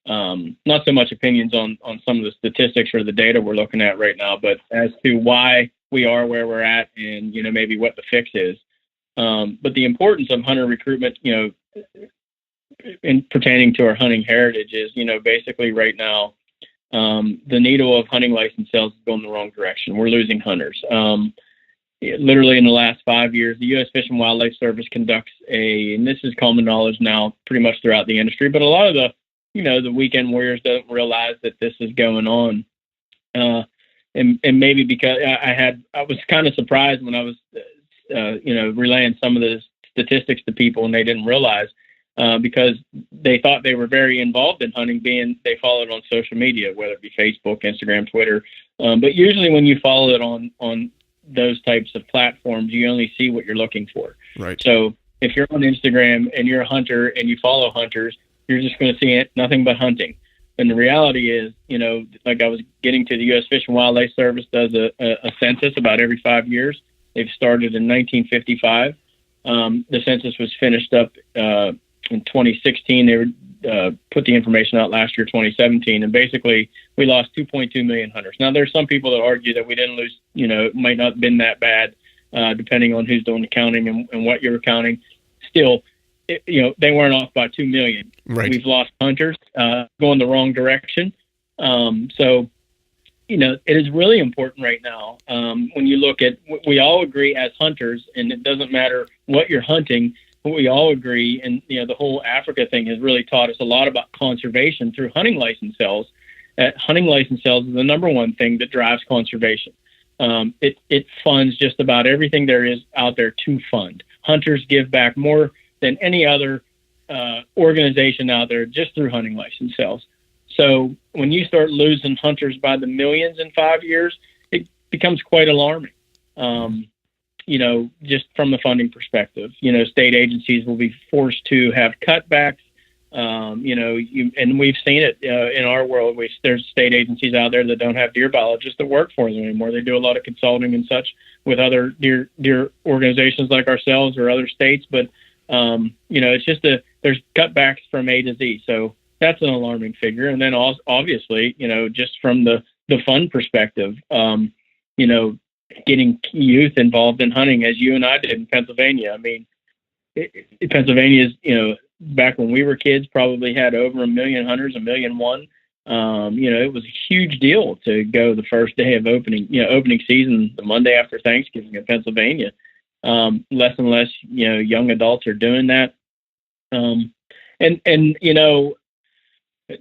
Not so much opinions on some of the statistics or the data we're looking at right now, but as to why we are where we're at and, maybe what the fix is. But the importance of hunter recruitment, in pertaining to our hunting heritage is, basically right now, the needle of hunting license sales is going the wrong direction. We're losing hunters. Literally in the last 5 years, the U.S. Fish and Wildlife Service conducts and this is common knowledge now pretty much throughout the industry, but a lot of the weekend warriors don't realize that this is going on. And maybe because I was kind of surprised when I was, relaying some of the statistics to people and they didn't realize, because they thought they were very involved in hunting, being they followed on social media, whether it be Facebook, Instagram, Twitter. But usually when you follow it on those types of platforms, you only see what you're looking for. Right. So if you're on Instagram and you're a hunter and you follow hunters, you're just going to see nothing but hunting. And the reality is, like I was getting to, the U.S. Fish and Wildlife Service does a census about every 5 years. They've started in 1955. The census was finished up in 2016. They put the information out last year, 2017. And basically, we lost 2.2 million hunters. Now, there's some people that argue that we didn't lose, it might not have been that bad, depending on who's doing the counting and what you're counting. Still, they weren't off by 2 million. Right. We've lost hunters, going the wrong direction. So, it is really important right now. When you look at, we all agree as hunters, and it doesn't matter what you're hunting, but we all agree. And, the whole Africa thing has really taught us a lot about conservation through hunting license sales. Hunting license sales is the number one thing that drives conservation. It funds just about everything there is out there to fund. Hunters give back more than any other organization out there just through hunting license sales. So when you start losing hunters by the millions in 5 years, it becomes quite alarming. Just from the funding perspective, state agencies will be forced to have cutbacks. And we've seen it in our world. There's state agencies out there that don't have deer biologists that work for them anymore. They do a lot of consulting and such with other deer organizations like ourselves or other states, but it's just there's cutbacks from A to Z. So that's an alarming figure. And then obviously, just from the fund perspective, getting youth involved in hunting, as you and I did in Pennsylvania. I mean, Pennsylvania is, back when we were kids, probably had over 1 million hunters, 1,000,001. It was a huge deal to go the first day of opening season, the Monday after Thanksgiving in Pennsylvania. Less and less, young adults are doing that.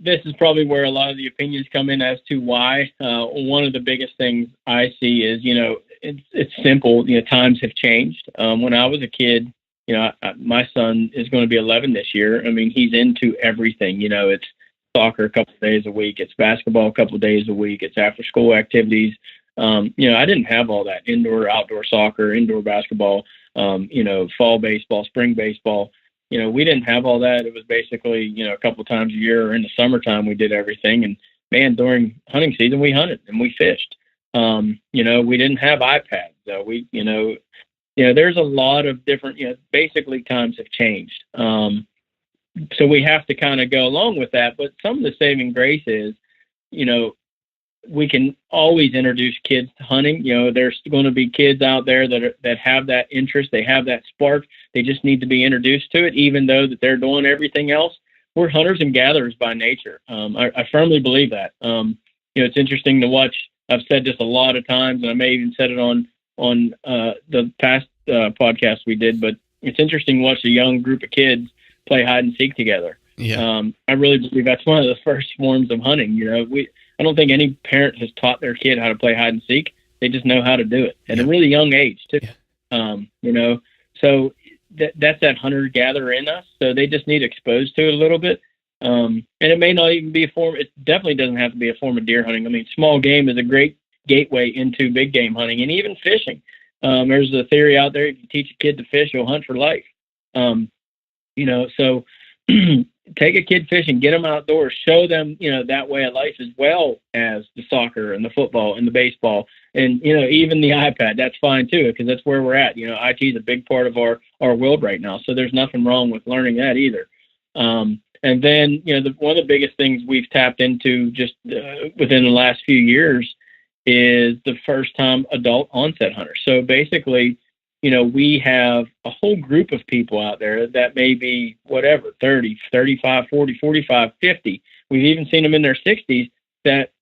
This is probably where a lot of the opinions come in as to why. One of the biggest things I see is, it's simple. Times have changed. When I was a kid, my son is going to be 11 this year. I mean, he's into everything. It's soccer a couple of days a week. It's basketball a couple of days a week. It's after school activities. I didn't have all that indoor, outdoor soccer, indoor basketball, fall baseball, spring baseball. We didn't have all that. It was basically, a couple of times a year, or in the summertime, we did everything. And man, during hunting season, we hunted and we fished. We didn't have iPads. There's a lot of different, basically times have changed. So we have to kind of go along with that. But some of the saving grace is, we can always introduce kids to hunting. There's going to be kids out there that have that interest. They have that spark. They just need to be introduced to it, even though that they're doing everything else. We're hunters and gatherers by nature. I firmly believe that. It's interesting to watch. I've said this a lot of times, and I may even said it on the past podcast we did, but it's interesting to watch a young group of kids play hide and seek together. I really believe that's one of the first forms of hunting. I don't think any parent has taught their kid how to play hide and seek. They just know how to do it at a really young age too. So that's that hunter gatherer in us. So they just need exposed to it a little bit. And it may not even be it definitely doesn't have to be a form of deer hunting. I mean, small game is a great gateway into big game hunting and even fishing. There's a theory out there, if you teach a kid to fish, he'll hunt for life. So take a kid fishing, get them outdoors, show them, that way of life, as well as the soccer and the football and the baseball and, even the iPad. That's fine too, because that's where we're at. IT is a big part of our world right now. So there's nothing wrong with learning that either. And then, one of the biggest things we've tapped into just within the last few years is the first time adult onset hunter. So basically, we have a whole group of people out there that may be 30, 35, 40, 45, 50. We've even seen them in their 60s that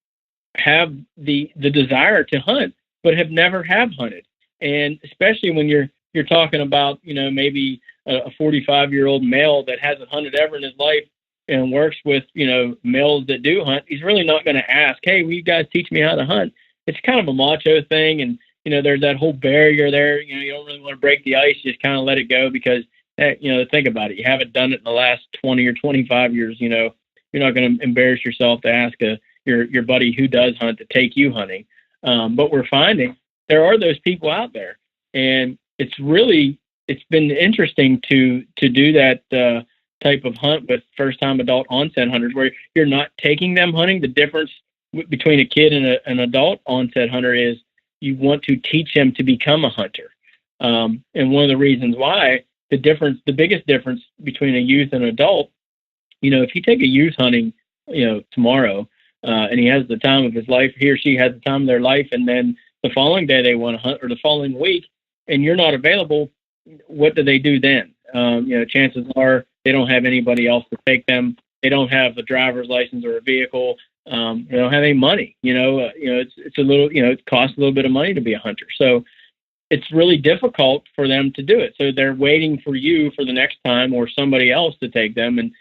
have the desire to hunt, but have never have hunted. And especially when you're talking about, maybe a 45-year-old male that hasn't hunted ever in his life and works with, males that do hunt, he's really not going to ask, hey, will you guys teach me how to hunt? It's kind of a macho thing. And, there's that whole barrier there. You don't really want to break the ice, just kind of let it go because, think about it. You haven't done it in the last 20 or 25 years. You're not going to embarrass yourself to ask your buddy who does hunt to take you hunting. But we're finding there are those people out there. And it's been interesting to do that type of hunt with first-time adult onset hunters where you're not taking them hunting. The difference between a kid and an adult onset hunter is you want to teach them to become a hunter. And one of the reasons why the biggest difference between a youth and an adult, if you take a youth hunting, tomorrow, and he has the time of his life, he or she has the time of their life, and then the following day they want to hunt, or the following week, and you're not available, what do they do then? Chances are they don't have anybody else to take them. They don't have a driver's license or a vehicle. They don't have any money. It's a little, it costs a little bit of money to be a hunter. So it's really difficult for them to do it. So they're waiting for you for the next time or somebody else to take them. And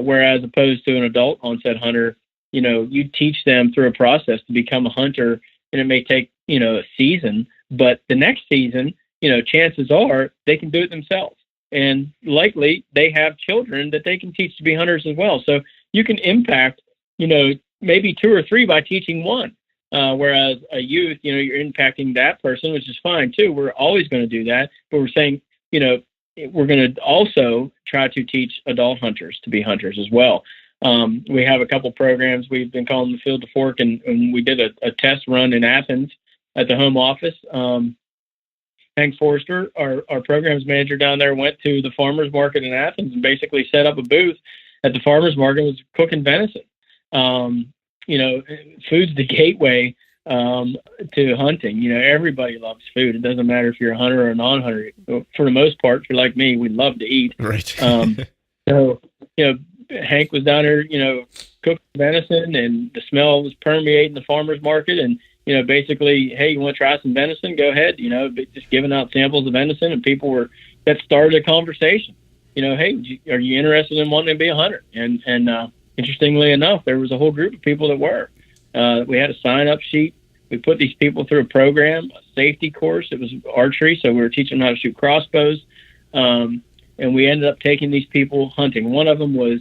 whereas opposed to an adult onset hunter, you teach them through a process to become a hunter, and it may take, a season, but the next season, chances are they can do it themselves. And likely they have children that they can teach to be hunters as well. So you can impact, maybe 2 or 3 by teaching one. Whereas a youth, you're impacting that person, which is fine too. We're always going to do that. But we're saying, we're going to also try to teach adult hunters to be hunters as well. We have a couple programs we've been calling the Field to Fork, and we did a test run in Athens at the home office. Hank Forrester, our programs manager down there, went to the farmers market in Athens and basically set up a booth at the farmers market, was cooking venison. Food's the gateway to hunting. Everybody loves food. It doesn't matter if you're a hunter or a non-hunter. For the most part, if you're like me, we love to eat. Right. So, Hank was down there, cooking venison, and the smell was permeating the farmers market. And, basically, hey, you want to try some venison? Go ahead. Just giving out samples of venison, and that started a conversation. Hey, are you interested in wanting to be a hunter? And interestingly enough, there was a whole group of people that were. We had a sign-up sheet. We put these people through a program, a safety course. It was archery, so we were teaching them how to shoot crossbows. And we ended up taking these people hunting. One of them was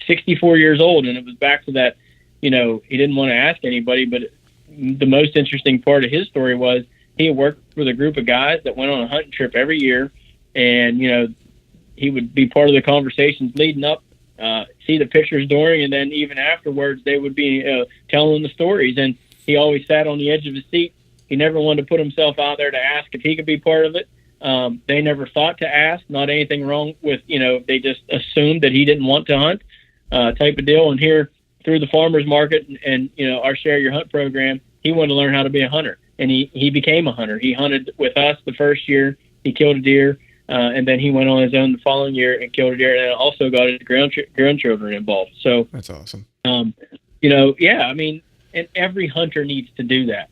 64 years old, and it was back to that, he didn't want to ask anybody, but the most interesting part of his story was he had worked with a group of guys that went on a hunting trip every year, and, he would be part of the conversations leading up, see the pictures during, and then even afterwards, they would be telling the stories. And he always sat on the edge of his seat. He never wanted to put himself out there to ask if he could be part of it. They never thought to ask, not anything wrong with, they just assumed that he didn't want to hunt, type of deal. And here through the farmers market and our Share Your Hunt program, he wanted to learn how to be a hunter, and he became a hunter. He hunted with us the first year. He killed a deer. And then he went on his own the following year and killed a deer, and also got his grandchildren involved. So that's awesome. And every hunter needs to do that.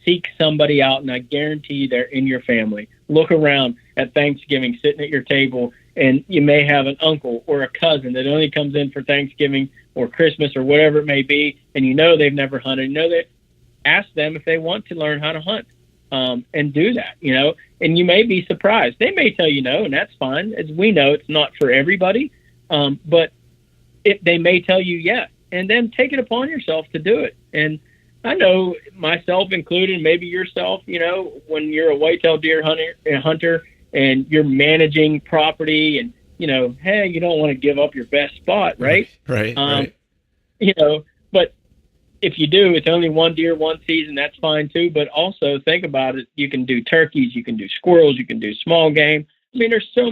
Seek somebody out, and I guarantee they're in your family. Look around at Thanksgiving, sitting at your table, and you may have an uncle or a cousin that only comes in for Thanksgiving or Christmas or whatever it may be, and they've never hunted. That ask them if they want to learn how to hunt, and do that. And you may be surprised. They may tell you no, and that's fine. As we know, it's not for everybody, but they may tell you yes, and then take it upon yourself to do it. And I know, myself included, maybe yourself, when you're a whitetail deer hunter and you're managing property, and hey, you don't want to give up your best spot, right? Right. But if you do, it's only one deer, one season. That's fine too. But also think about it. You can do turkeys, you can do squirrels, you can do small game. I mean, there's so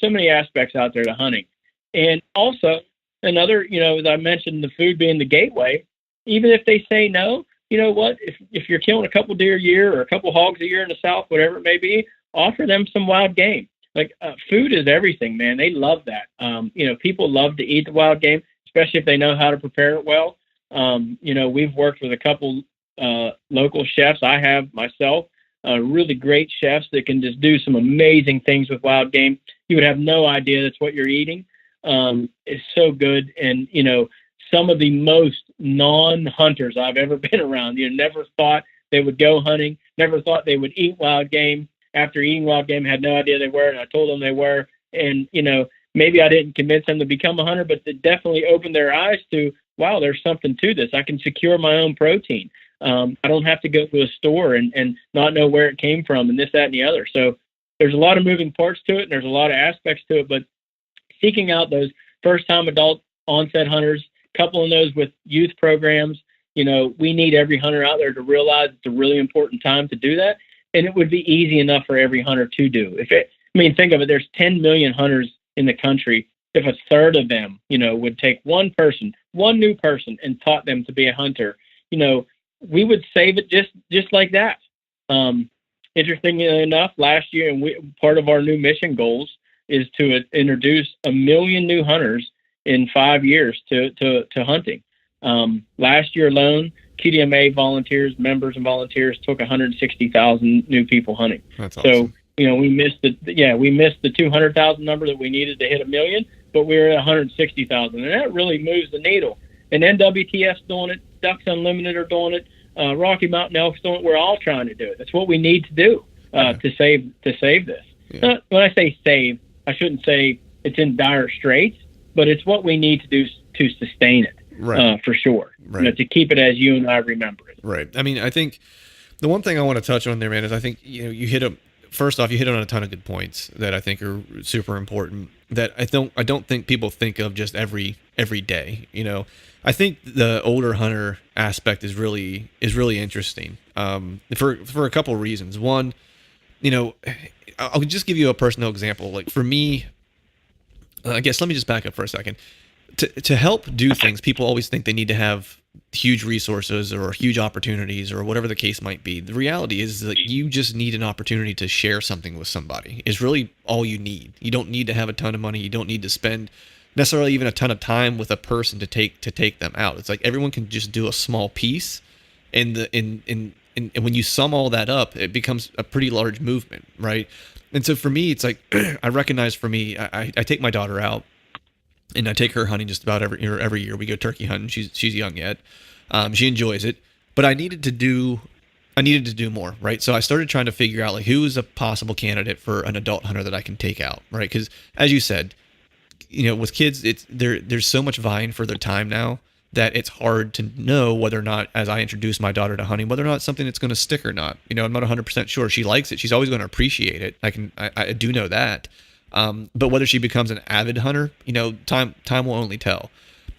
many aspects out there to hunting. And also another, as I mentioned, the food being the gateway. Even if they say no, you know what? If you're killing a couple deer a year or a couple hogs a year in the South, whatever it may be, offer them some wild game. Like, food is everything, man. They love that. People love to eat the wild game, especially if they know how to prepare it well. We've worked with a couple local chefs. I have myself, really great chefs that can just do some amazing things with wild game. You would have no idea that's what you're eating. It's so good. And, some of the most non-hunters I've ever been around, never thought they would go hunting, never thought they would eat wild game. After eating wild game, had no idea they were, and I told them they were. And, maybe I didn't convince them to become a hunter, but it definitely opened their eyes to, wow, there's something to this. I can secure my own protein. I don't have to go to a store and not know where it came from and this, that, and the other. So there's a lot of moving parts to it, and there's a lot of aspects to it, but seeking out those first-time adult onset hunters, coupling those with youth programs, we need every hunter out there to realize it's a really important time to do that. And it would be easy enough for every hunter to do. Think of it, there's 10 million hunters in the country. If a third of them, would take one new person and taught them to be a hunter, we would save it just like that. Interestingly enough, last year, and part of our new mission goals is to introduce 1 million new hunters in 5 years to hunting. Last year alone, Tdma members and volunteers took 160,000 new people hunting. That's awesome. So, we missed the 200,000 number that we needed to hit 1 million, but we were at 160,000, and that really moves the needle. And NWTF's doing it, Ducks Unlimited are doing it, Rocky Mountain Elk's doing it. We're all trying to do it. That's what we need to do to save this. Yeah. When I say save, I shouldn't say it's in dire straits, but it's what we need to do to sustain it. Right. For sure. Right. To keep it as you and I remember it. Right. I mean, I think the one thing I want to touch on there, man, is I think, you hit on a ton of good points that I think are super important that I don't think people think of just every day. I think the older hunter aspect is really interesting. For a couple of reasons. One, I'll just give you a personal example. Like for me, I guess let me just back up for a second. To help do things, people always think they need to have huge resources or huge opportunities or whatever the case might be. The reality is that you just need an opportunity to share something with somebody is really all you need. You don't need to have a ton of money. You don't need to spend necessarily even a ton of time with a person to take them out. It's like everyone can just do a small piece, and when you sum all that up, it becomes a pretty large movement, right? And so for me, it's like I recognize for me, I take my daughter out. And I take her hunting just about every year. We go turkey hunting. She's young yet. She enjoys it, but I needed to do more, right? So I started trying to figure out like who is a possible candidate for an adult hunter that I can take out, right? Because as you said, with kids, there's so much vying for their time now that it's hard to know whether or not, as I introduce my daughter to hunting, whether or not it's something that's going to stick or not. I'm not 100% sure. She likes it. She's always going to appreciate it. I do know that. But whether she becomes an avid hunter, time will only tell.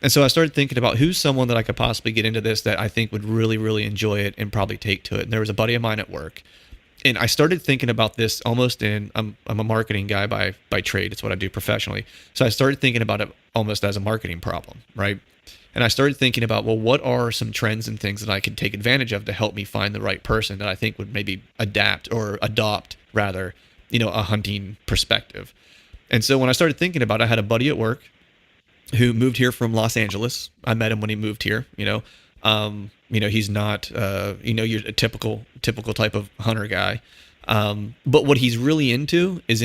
And so I started thinking about who's someone that I could possibly get into this that I think would really, really enjoy it and probably take to it. And there was a buddy of mine at work, and I started thinking about this almost I'm a marketing guy by trade. It's what I do professionally. So I started thinking about it almost as a marketing problem, right? And I started thinking about, well, what are some trends and things that I could take advantage of to help me find the right person that I think would maybe adopt rather, a hunting perspective. And so when I started thinking about it, I had a buddy at work who moved here from Los Angeles. I met him when he moved here. He's not you're a typical type of hunter guy. But what he's really into is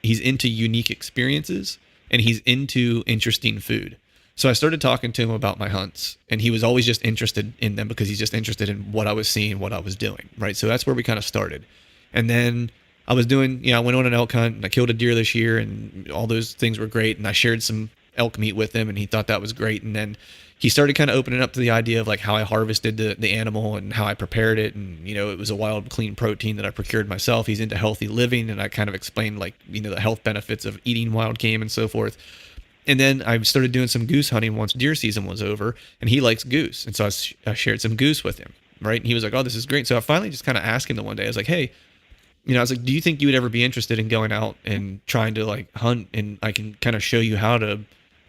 he's into unique experiences, and he's into interesting food. So I started talking to him about my hunts, and he was always just interested in them because he's just interested in what I was seeing, what I was doing, right? So that's where we kind of started. And then I was doing, I went on an elk hunt, and I killed a deer this year, and all those things were great. And I shared some elk meat with him, and he thought that was great. And then he started kind of opening up to the idea of like how I harvested the animal and how I prepared it. And, it was a wild, clean protein that I procured myself. He's into healthy living, and I kind of explained like, the health benefits of eating wild game and so forth. And then I started doing some goose hunting once deer season was over, and he likes goose. And so I shared some goose with him, right? And he was like, oh, this is great. So I finally just kind of asked him the one day, I was like, hey, I was like, do you think you would ever be interested in going out and trying to like hunt, and I can kind of show you how to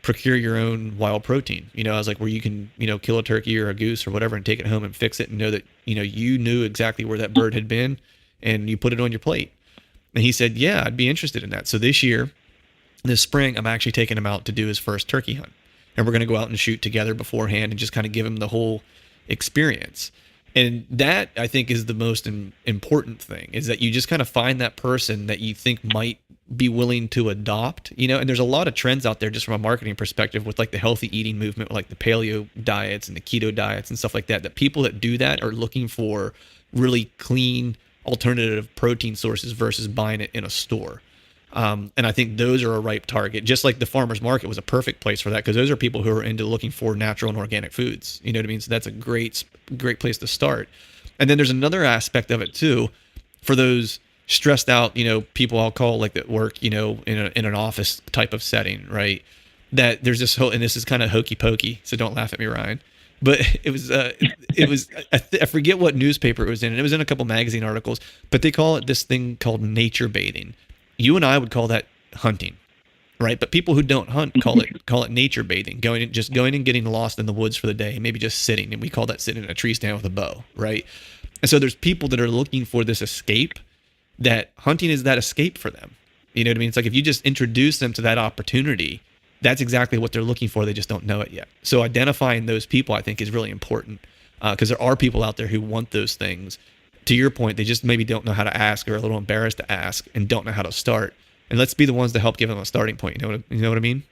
procure your own wild protein? I was like, where you can, kill a turkey or a goose or whatever and take it home and fix it and know that, you knew exactly where that bird had been and you put it on your plate. And he said, yeah, I'd be interested in that. So this spring, I'm actually taking him out to do his first turkey hunt, and we're going to go out and shoot together beforehand and just kind of give him the whole experience. And that, I think, is the most important thing, is that you just kind of find that person that you think might be willing to adopt, and there's a lot of trends out there just from a marketing perspective with like the healthy eating movement, like the paleo diets and the keto diets and stuff like that, that people that do that are looking for really clean alternative protein sources versus buying it in a store. And I think those are a ripe target, just like the farmer's market was a perfect place for that, because those are people who are into looking for natural and organic foods. You know what I mean? So that's a great place to start. And then there's another aspect of it too, for those stressed out, people I'll call like that work, in an office type of setting, right? That there's this whole, and this is kind of hokey pokey, so don't laugh at me, Ryan. But it was I forget what newspaper it was in, and it was in a couple magazine articles, but they call it this thing called nature bathing. You and I would call that hunting, right? But people who don't hunt call it nature bathing, going and getting lost in the woods for the day, maybe just sitting, and we call that sitting in a tree stand with a bow, right? And so there's people that are looking for this escape, that hunting is that escape for them. You know what I mean? It's like if you just introduce them to that opportunity, that's exactly what they're looking for. They just don't know it yet. So identifying those people, I think, is really important, because there are people out there who want those things. To your point, they just maybe don't know how to ask, or are a little embarrassed to ask, and don't know how to start. And let's be the ones to help give them a starting point. You know what I mean?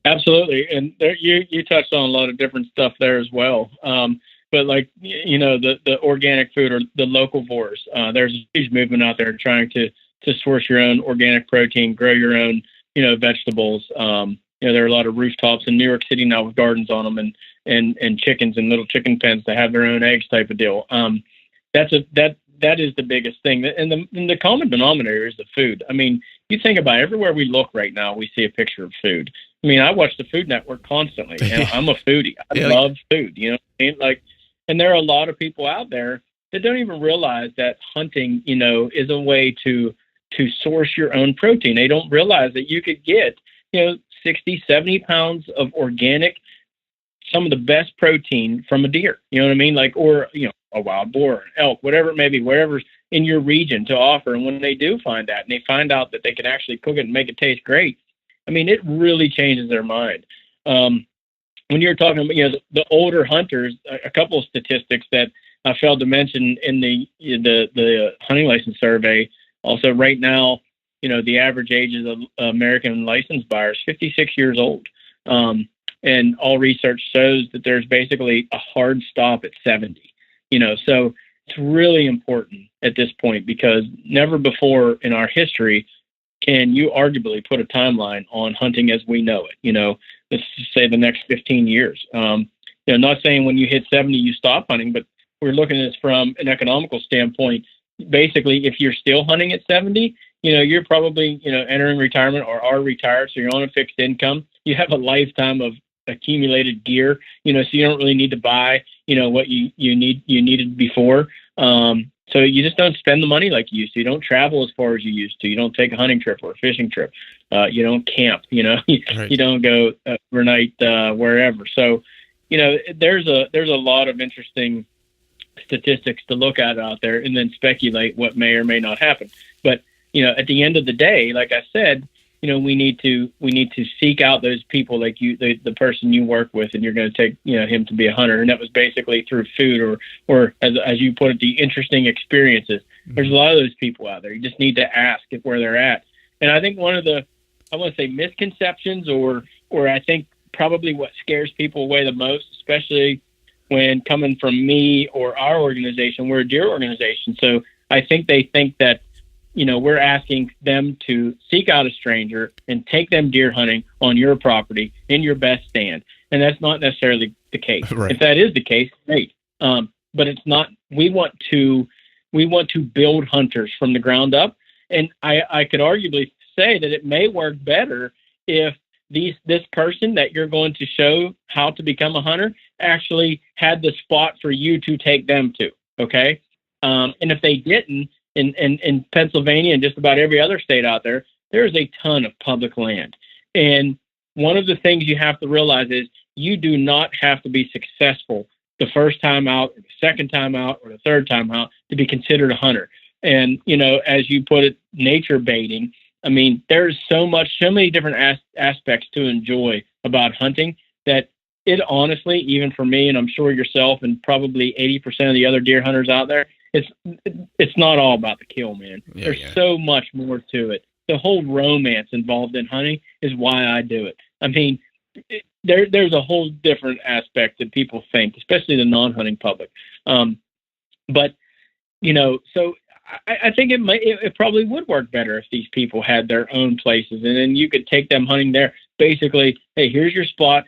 Absolutely. And there, you touched on a lot of different stuff there as well. But like, the organic food or the locavores, there's a huge movement out there trying to source your own organic protein, grow your own, vegetables. There are a lot of rooftops in New York City now with gardens on them, and chickens and little chicken pens to have their own eggs type of deal. That is the biggest thing. And the common denominator is the food. I mean, you think about it, everywhere we look right now, we see a picture of food. I mean, I watch the Food Network constantly, and I'm a foodie. I love food, and there are a lot of people out there that don't even realize that hunting, is a way to source your own protein. They don't realize that you could get, 60, 70 pounds of organic, some of the best protein from a deer, you know what I mean? Like, or, a wild boar, an elk, whatever it may be, whatever's in your region to offer. And when they do find that, and they find out that they can actually cook it and make it taste great, I mean, it really changes their mind. When you're talking about, the older hunters, a couple of statistics that I failed to mention in the hunting license survey. Also, right now, the average age of American license buyers, 56 years old. And all research shows that there's basically a hard stop at 70. So it's really important at this point, because never before in our history can you arguably put a timeline on hunting as we know it. Let's just say the next 15 years. Not saying when you hit 70 you stop hunting, but we're looking at this from an economical standpoint. Basically, if you're still hunting at 70, you're probably entering retirement or are retired, so you're on a fixed income. You have a lifetime of accumulated gear, so you don't really need to buy, what you needed before. So you just don't spend the money like you used to. You don't travel as far as you used to. You don't take a hunting trip or a fishing trip. You don't camp, Right. You don't go overnight wherever. So, there's a lot of interesting statistics to look at out there, and then speculate what may or may not happen. But, at the end of the day, like I said, we need to seek out those people like you, the person you work with, and you're going to take, him to be a hunter. And that was basically through food or as you put it, the interesting experiences. Mm-hmm. There's a lot of those people out there. You just need to ask where they're at. And I think one of the, I want to say, misconceptions, or I think probably what scares people away the most, especially when coming from me or our organization, we're a deer organization. So I think they think that, we're asking them to seek out a stranger and take them deer hunting on your property in your best stand. And that's not necessarily the case. Right. If that is the case, great. But it's not. We want to build hunters from the ground up. And I could arguably say that it may work better if this person that you're going to show how to become a hunter actually had the spot for you to take them to. Okay. And if they didn't, in Pennsylvania and just about every other state out there, there's a ton of public land. And one of the things you have to realize is you do not have to be successful the first time out, or the second time out, or the third time out to be considered a hunter. And, as you put it, nature baiting. I mean, there's so many different aspects to enjoy about hunting that it honestly, even for me, and I'm sure yourself and probably 80% of the other deer hunters out there, it's not all about the kill, man. There's so much more to it. The whole romance involved in hunting is why I do it. I mean, there's a whole different aspect that people think, especially the non-hunting public. But so I think it probably would work better if these people had their own places, and then you could take them hunting there. Basically, hey, here's your spot.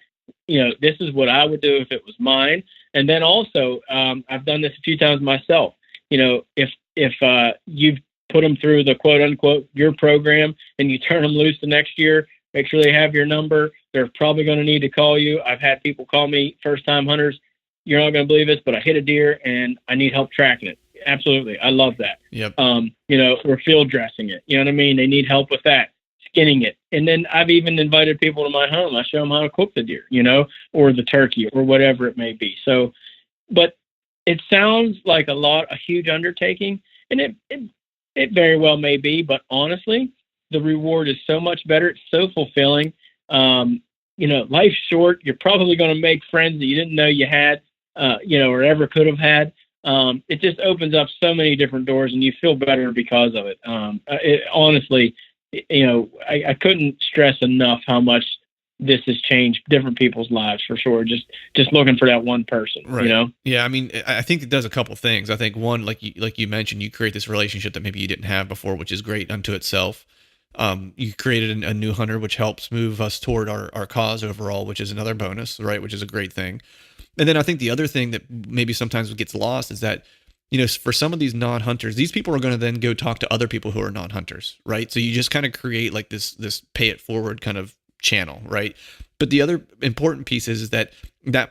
This is what I would do if it was mine. And then also, I've done this a few times myself. If you've put them through the quote unquote your program and you turn them loose the next year, make sure they have your number. They're probably going to need to call you. I've had people call me, first time hunters. You're not going to believe this, but I hit a deer and I need help tracking it. Absolutely. I love that. Yep. We're field dressing it. You know what I mean? They need help with that, skinning it. And then I've even invited people to my home. I show them how to cook the deer, or the turkey or whatever it may be. So, but it sounds like a huge undertaking, and it very well may be, but honestly, the reward is so much better. It's so fulfilling. Life's short. You're probably going to make friends that you didn't know you had, or ever could have had. It just opens up so many different doors, and you feel better because of it. Honestly, I couldn't stress enough how much this has changed different people's lives for sure. Just looking for that one person, right. Yeah. I mean, I think it does a couple things. I think one, like you mentioned, you create this relationship that maybe you didn't have before, which is great unto itself. You created a new hunter, which helps move us toward our cause overall, which is another bonus, right? Which is a great thing. And then I think the other thing that maybe sometimes gets lost is that, for some of these non-hunters, these people are going to then go talk to other people who are non-hunters, right? So you just kind of create like this pay it forward kind of channel, right? But the other important piece is that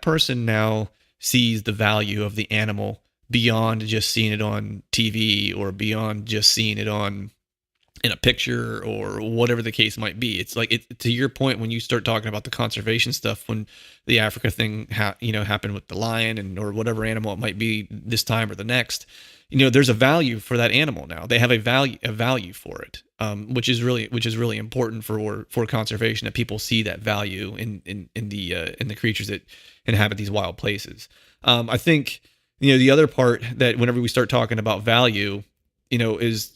person now sees the value of the animal beyond just seeing it on TV or beyond just seeing it in a picture or whatever the case might be. It's like, to your point, when you start talking about the conservation stuff, when the Africa thing happened with the lion or whatever animal it might be this time or the next, there's a value for that animal now. They have a value for it, which is really important for conservation, that people see that value in the creatures that inhabit these wild places. I think the other part that whenever we start talking about value, is,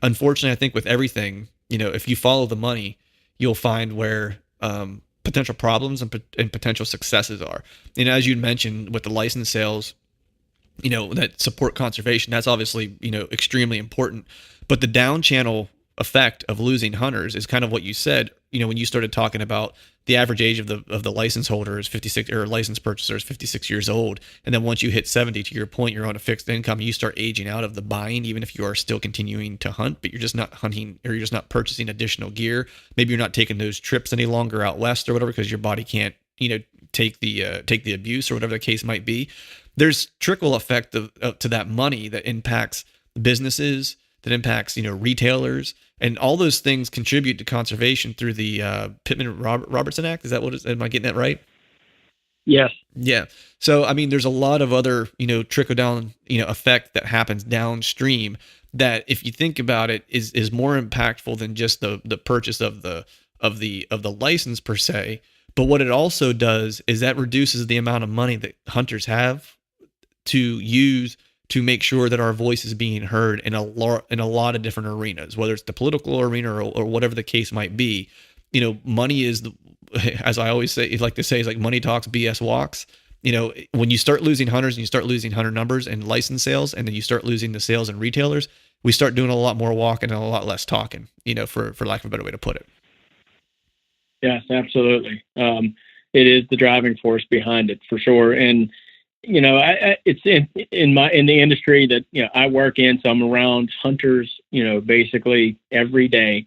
unfortunately, I think with everything, if you follow the money, you'll find where potential problems and potential successes are. As you'd mentioned with the license sales, that support conservation, that's obviously, extremely important. But the down channel effect of losing hunters is kind of what you said, when you started talking about the average age of the license holder is 56, or license purchaser is 56 years old. And then once you hit 70, to your point, you're on a fixed income, you start aging out of the buying, even if you are still continuing to hunt, but you're just not hunting, or you're just not purchasing additional gear. Maybe you're not taking those trips any longer out west or whatever, because your body can't, take the abuse or whatever the case might be. There's trickle effect to that money that impacts businesses, that impacts, retailers, and all those things contribute to conservation through the Pittman-Robertson Act. Is that what it is? Am I getting that right? Yes. Yeah. So, I mean, there's a lot of other, trickle down, effect that happens downstream that, if you think about it, is more impactful than just the purchase of the license per se. But what it also does is that reduces the amount of money that hunters have to use to make sure that our voice is being heard in a lot of different arenas, whether it's the political arena or whatever the case might be. Money is as I always like to say, is like money talks, BS walks. When you start losing hunters and you start losing hunter numbers and license sales, and then you start losing the sales and retailers, we start doing a lot more walking and a lot less talking, for lack of a better way to put it. Yes, absolutely. It is the driving force behind it for sure. And, it's in the industry that, I work in, so I'm around hunters, basically every day.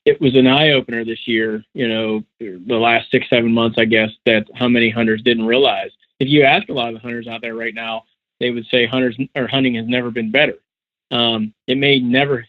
It was an eye opener this year, the last 6-7 months, I guess, that how many hunters didn't realize. If you ask a lot of the hunters out there right now, they would say hunting has never been better. It may never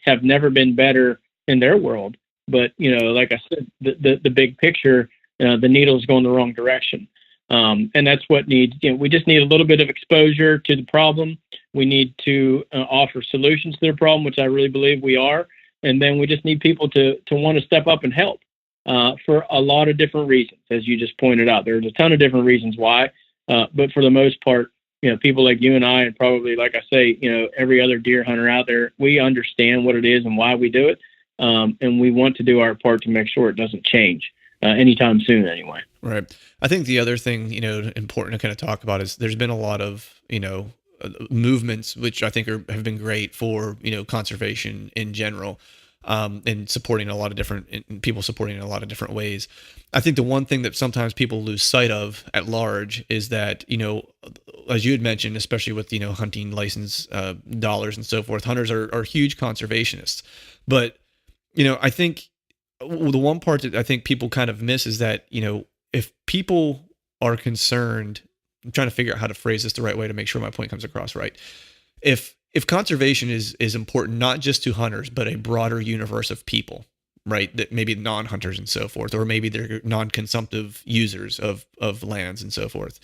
been better in their world, but like I said, the big picture, the needle's going the wrong direction. And that's what needs, we just need a little bit of exposure to the problem. We need to offer solutions to the problem, which I really believe we are. And then we just need people to want to step up and help for a lot of different reasons. As you just pointed out, there's a ton of different reasons why. But for the most part, people like you and I, and probably, like I say, every other deer hunter out there, we understand what it is and why we do it. And we want to do our part to make sure it doesn't change anytime soon anyway. Right. I think the other thing, important to kind of talk about is there's been a lot of, movements, which I think have been great for, conservation in general, and supporting a lot of different people supporting in a lot of different ways. I think the one thing that sometimes people lose sight of at large is that, as you had mentioned, especially with, hunting license dollars and so forth, hunters are huge conservationists. But, I think the one part that I think people kind of miss is that, if people are concerned, I'm trying to figure out how to phrase this the right way to make sure my point comes across right. If conservation is important, not just to hunters, but a broader universe of people, right? That maybe non-hunters and so forth, or maybe they're non-consumptive users of lands and so forth.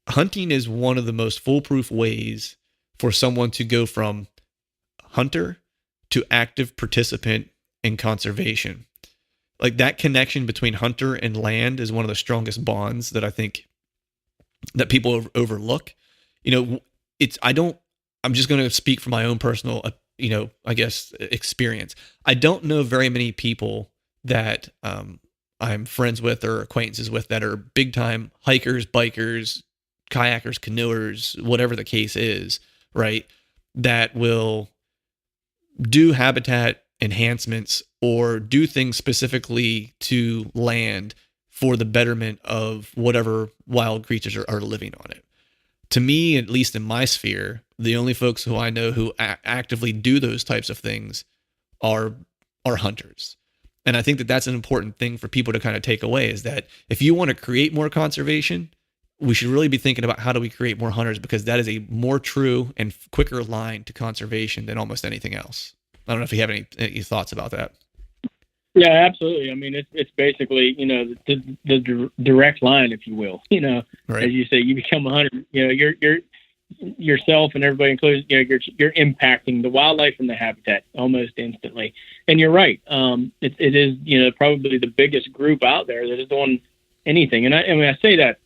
Hunting is one of the most foolproof ways for someone to go from hunter to active participant in conservation. Like that connection between hunter and land is one of the strongest bonds that I think that people overlook. I'm just going to speak from my own personal, I guess, experience. I don't know very many people that I'm friends with or acquaintances with that are big time hikers, bikers, kayakers, canoers, whatever the case is, right? That will do habitat enhancements or do things specifically to land for the betterment of whatever wild creatures are living on it. To me, at least in my sphere, the only folks who I know who actively do those types of things are hunters. And I think that that's an important thing for people to kind of take away, is that if you want to create more conservation, we should really be thinking about how do we create more hunters, because that is a more true and quicker line to conservation than almost anything else. I don't know if you have any thoughts about that. Yeah, absolutely. I mean, it's basically, the direct line, if you will, Right. As you say, you become a hunter, you're yourself and everybody included, you're impacting the wildlife and the habitat almost instantly. And you're right. It is, probably the biggest group out there that is doing anything. And I say that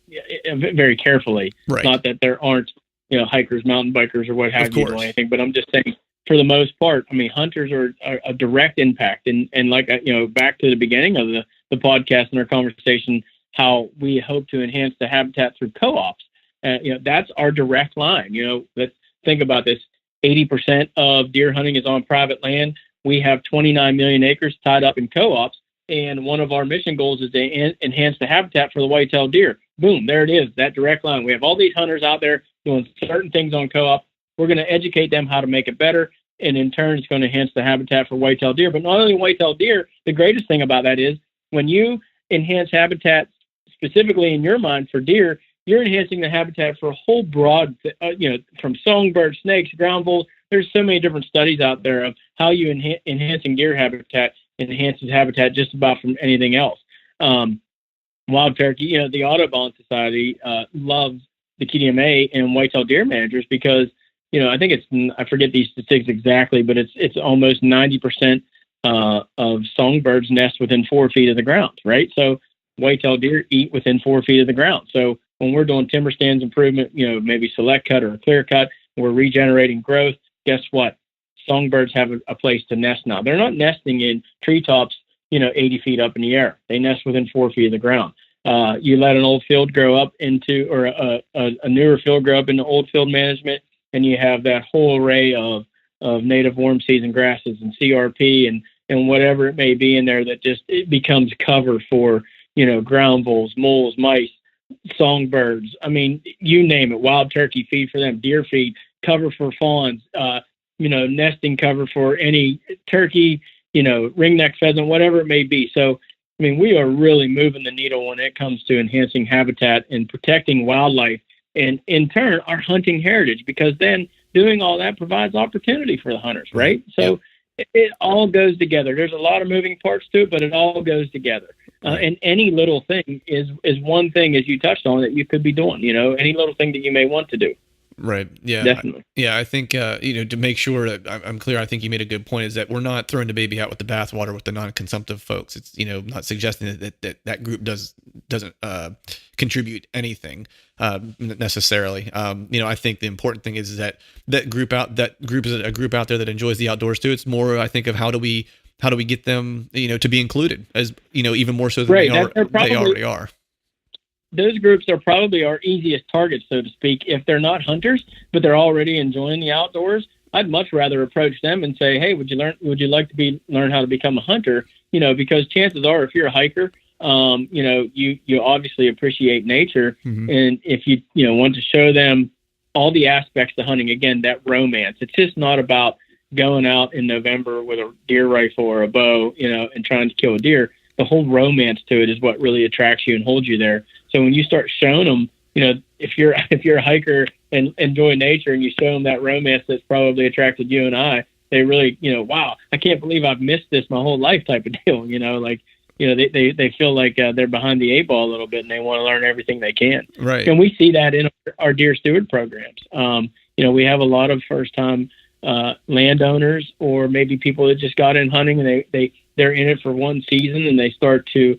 very carefully, right. Not that there aren't, hikers, mountain bikers, or what have you, or anything, but I'm just saying, for the most part, I mean, hunters are a direct impact. And like, back to the beginning of the podcast and our conversation, how we hope to enhance the habitat through co-ops. That's our direct line. Let's think about this. 80% of deer hunting is on private land. We have 29 million acres tied up in co-ops. And one of our mission goals is to enhance the habitat for the white-tailed deer. Boom, there it is, that direct line. We have all these hunters out there doing certain things on co-op. We're going to educate them how to make it better. And in turn, it's going to enhance the habitat for white-tailed deer. But not only white-tailed deer, the greatest thing about that is when you enhance habitat specifically in your mind for deer, you're enhancing the habitat for a whole broad, from songbirds, snakes, ground voles. There's so many different studies out there of how you enhancing deer habitat enhances habitat just about from anything else. Wild turkey, the Audubon Society loves the Tdma and white-tailed deer managers because, I think I forget these statistics exactly, but it's almost 90% of songbirds nest within 4 feet of the ground, right? So white-tailed deer eat within 4 feet of the ground. So when we're doing timber stands improvement, maybe select cut or a clear cut, we're regenerating growth. Guess what? Songbirds have a place to nest now. They're not nesting in treetops, 80 feet up in the air. They nest within 4 feet of the ground. You let an old field grow up into, or a newer field grow up into old field management, and you have that whole array of native warm season grasses and CRP and whatever it may be in there that just it becomes cover for, ground voles, moles, mice, songbirds. I mean, you name it, wild turkey feed for them, deer feed, cover for fawns, nesting cover for any turkey, ringneck pheasant, whatever it may be. So, I mean, we are really moving the needle when it comes to enhancing habitat and protecting wildlife and in turn our hunting heritage, because then doing all that provides opportunity for the hunters, right? So it all goes together. There's a lot of moving parts to it, but it all goes together. And any little thing is one thing, as you touched on, that you could be doing, any little thing that you may want to do. Right. Yeah. Definitely. I think, to make sure that I'm clear, I think you made a good point, is that we're not throwing the baby out with the bathwater with the non-consumptive folks. It's, not suggesting that group doesn't contribute anything necessarily. I think the important thing is that group is a group out there that enjoys the outdoors too. It's more, I think, of how do we get them, to be included as, even more so than they already are. Those groups are probably our easiest targets, so to speak. If they're not hunters, but they're already enjoying the outdoors, I'd much rather approach them and say, "Hey, would you like to learn how to become a hunter?" Because chances are, if you're a hiker, you obviously appreciate nature, and if you want to show them all the aspects of hunting, again, that romance. It's just not about going out in November with a deer rifle or a bow, and trying to kill a deer. The whole romance to it is what really attracts you and holds you there. So when you start showing them, if you're a hiker and enjoy nature, and you show them that romance that's probably attracted you and I, they really, wow, I can't believe I've missed this my whole life type of deal. They feel like they're behind the eight ball a little bit, and they want to learn everything they can. Right. And we see that in our deer steward programs. We have a lot of first time landowners, or maybe people that just got in hunting and they're in it for one season, and they start to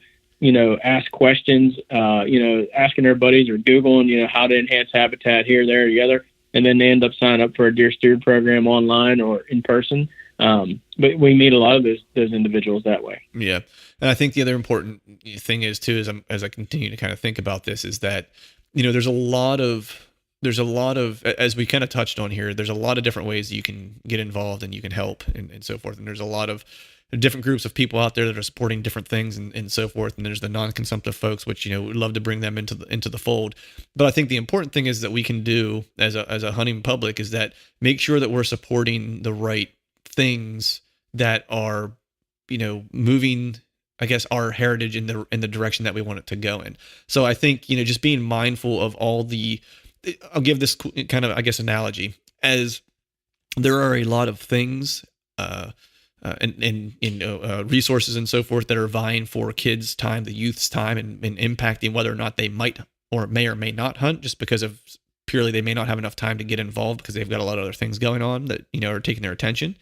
ask questions, asking their buddies or Googling, how to enhance habitat here, there, or the other. And then they end up signing up for a deer steward program online or in person. But we meet a lot of those individuals that way. Yeah. And I think the other important thing is too, as I continue to kind of think about this, is that, there's a lot of, as we kind of touched on here, there's a lot of different ways you can get involved and you can help and so forth. And there's a lot of different groups of people out there that are supporting different things and so forth. And there's the non-consumptive folks, which, we'd love to bring them into the fold. But I think the important thing is that we can do as a hunting public is that make sure that we're supporting the right things that are, moving, I guess, our heritage in the direction that we want it to go in. So I think, just being mindful of I'll give this kind of, I guess, analogy, as there are a lot of things, and resources and so forth that are vying for kids' time, the youth's time, and impacting whether or not they might or may not hunt, just because of purely they may not have enough time to get involved because they've got a lot of other things going on that are taking their attention.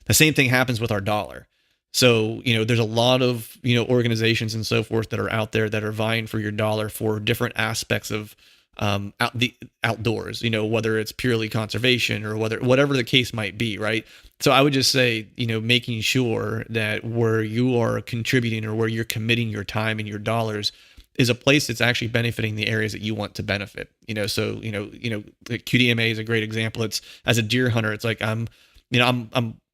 The same thing happens with our dollar. So there's a lot of organizations and so forth that are out there that are vying for your dollar for different aspects of the outdoors, whether it's purely conservation or whatever the case might be, right? So I would just say, making sure that where you are contributing or where you're committing your time and your dollars is a place that's actually benefiting the areas that you want to benefit. So QDMA is a great example. It's, as a deer hunter, it's like I'm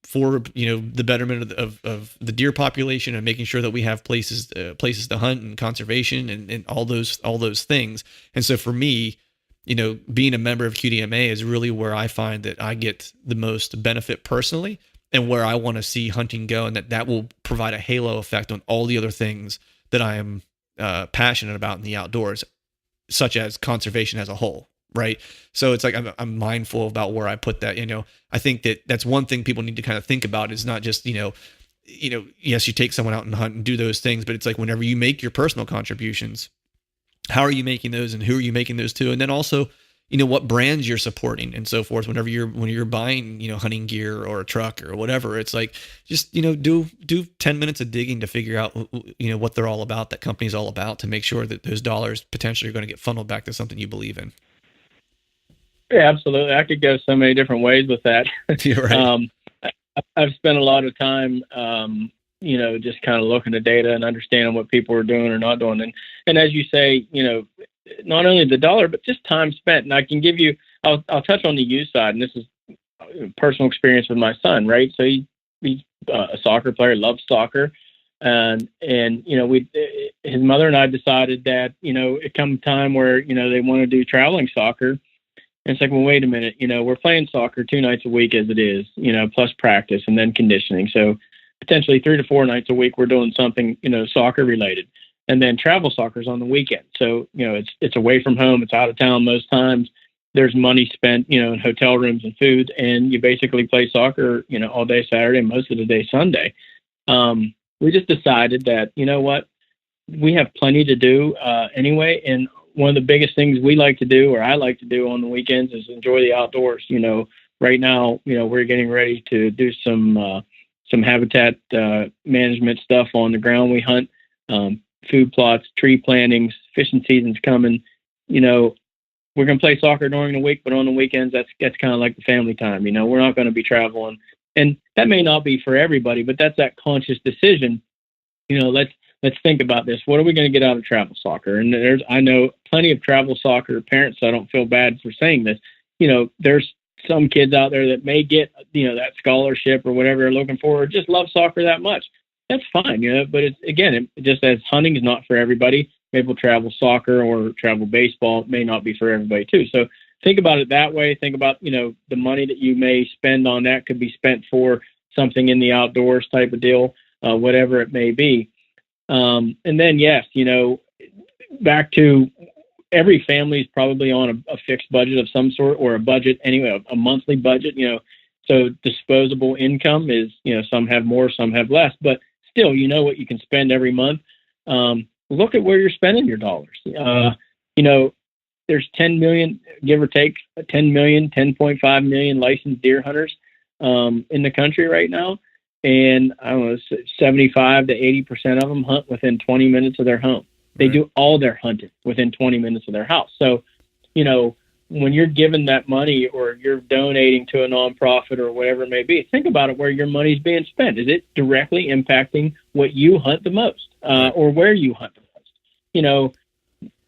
for the betterment of the deer population and making sure that we have places to hunt and conservation and all those things. And so for me, being a member of QDMA is really where I find that I get the most benefit personally, and where I want to see hunting go, and that will provide a halo effect on all the other things that I am passionate about in the outdoors, such as conservation as a whole. Right. So it's like, I'm mindful about where I put that. I think that's one thing people need to kind of think about, is not just, yes, you take someone out and hunt and do those things, but it's like, whenever you make your personal contributions, how are you making those and who are you making those to? And then also, what brands you're supporting and so forth. When you're buying, hunting gear or a truck or whatever, it's like, just, do 10 minutes of digging to figure out, what they're all about, that company's all about, to make sure that those dollars potentially are going to get funneled back to something you believe in. Yeah, absolutely. I could go so many different ways with that. You're right. I've spent a lot of time, just kind of looking at data and understanding what people are doing or not doing. And as you say, not only the dollar, but just time spent. And I can give you, I'll touch on the youth side, and this is personal experience with my son, right? So he's a soccer player, loves soccer. And his mother and I decided that, it come time where, they want to do traveling soccer. And it's like, well, wait a minute, we're playing soccer 2 nights a week as it is, plus practice and then conditioning. So potentially 3 to 4 nights a week, we're doing something, soccer related. And then travel soccer's on the weekend. So, it's away from home. It's out of town most times. There's money spent, in hotel rooms and food. And you basically play soccer, all day Saturday, most of the day Sunday. We just decided that, what, we have plenty to do anyway. And one of the biggest things we like to do, or I like to do on the weekends, is enjoy the outdoors. Right now, we're getting ready to do some habitat management stuff on the ground we hunt, food plots, tree plantings, fishing season's coming. We're going to play soccer during the week, but on the weekends, that's kind of like the family time. We're not going to be traveling, and that may not be for everybody, but that's that conscious decision. Let's think about this. What are we going to get out of travel soccer? And I know plenty of travel soccer parents, so I don't feel bad for saying this. There's some kids out there that may get, that scholarship or whatever they're looking for, or just love soccer that much. That's fine, but it just as hunting is not for everybody. Maybe travel soccer or travel baseball may not be for everybody too. So think about it that way. Think about, the money that you may spend on that could be spent for something in the outdoors type of deal, whatever it may be. And then, yes, back to every family is probably on a fixed budget of some sort, or a budget anyway, a monthly budget, so disposable income is, some have more, some have less, but still, what you can spend every month. Look at where you're spending your dollars. There's 10 million, give or take 10 million, 10.5 million licensed deer hunters, in the country right now. And I don't know, 75 to 80% of them hunt within 20 minutes of their home. They do all their hunting within 20 minutes of their house. So, when you're given that money, or you're donating to a nonprofit or whatever it may be, think about it, where your money's being spent. Is it directly impacting what you hunt the most, or where you hunt the most?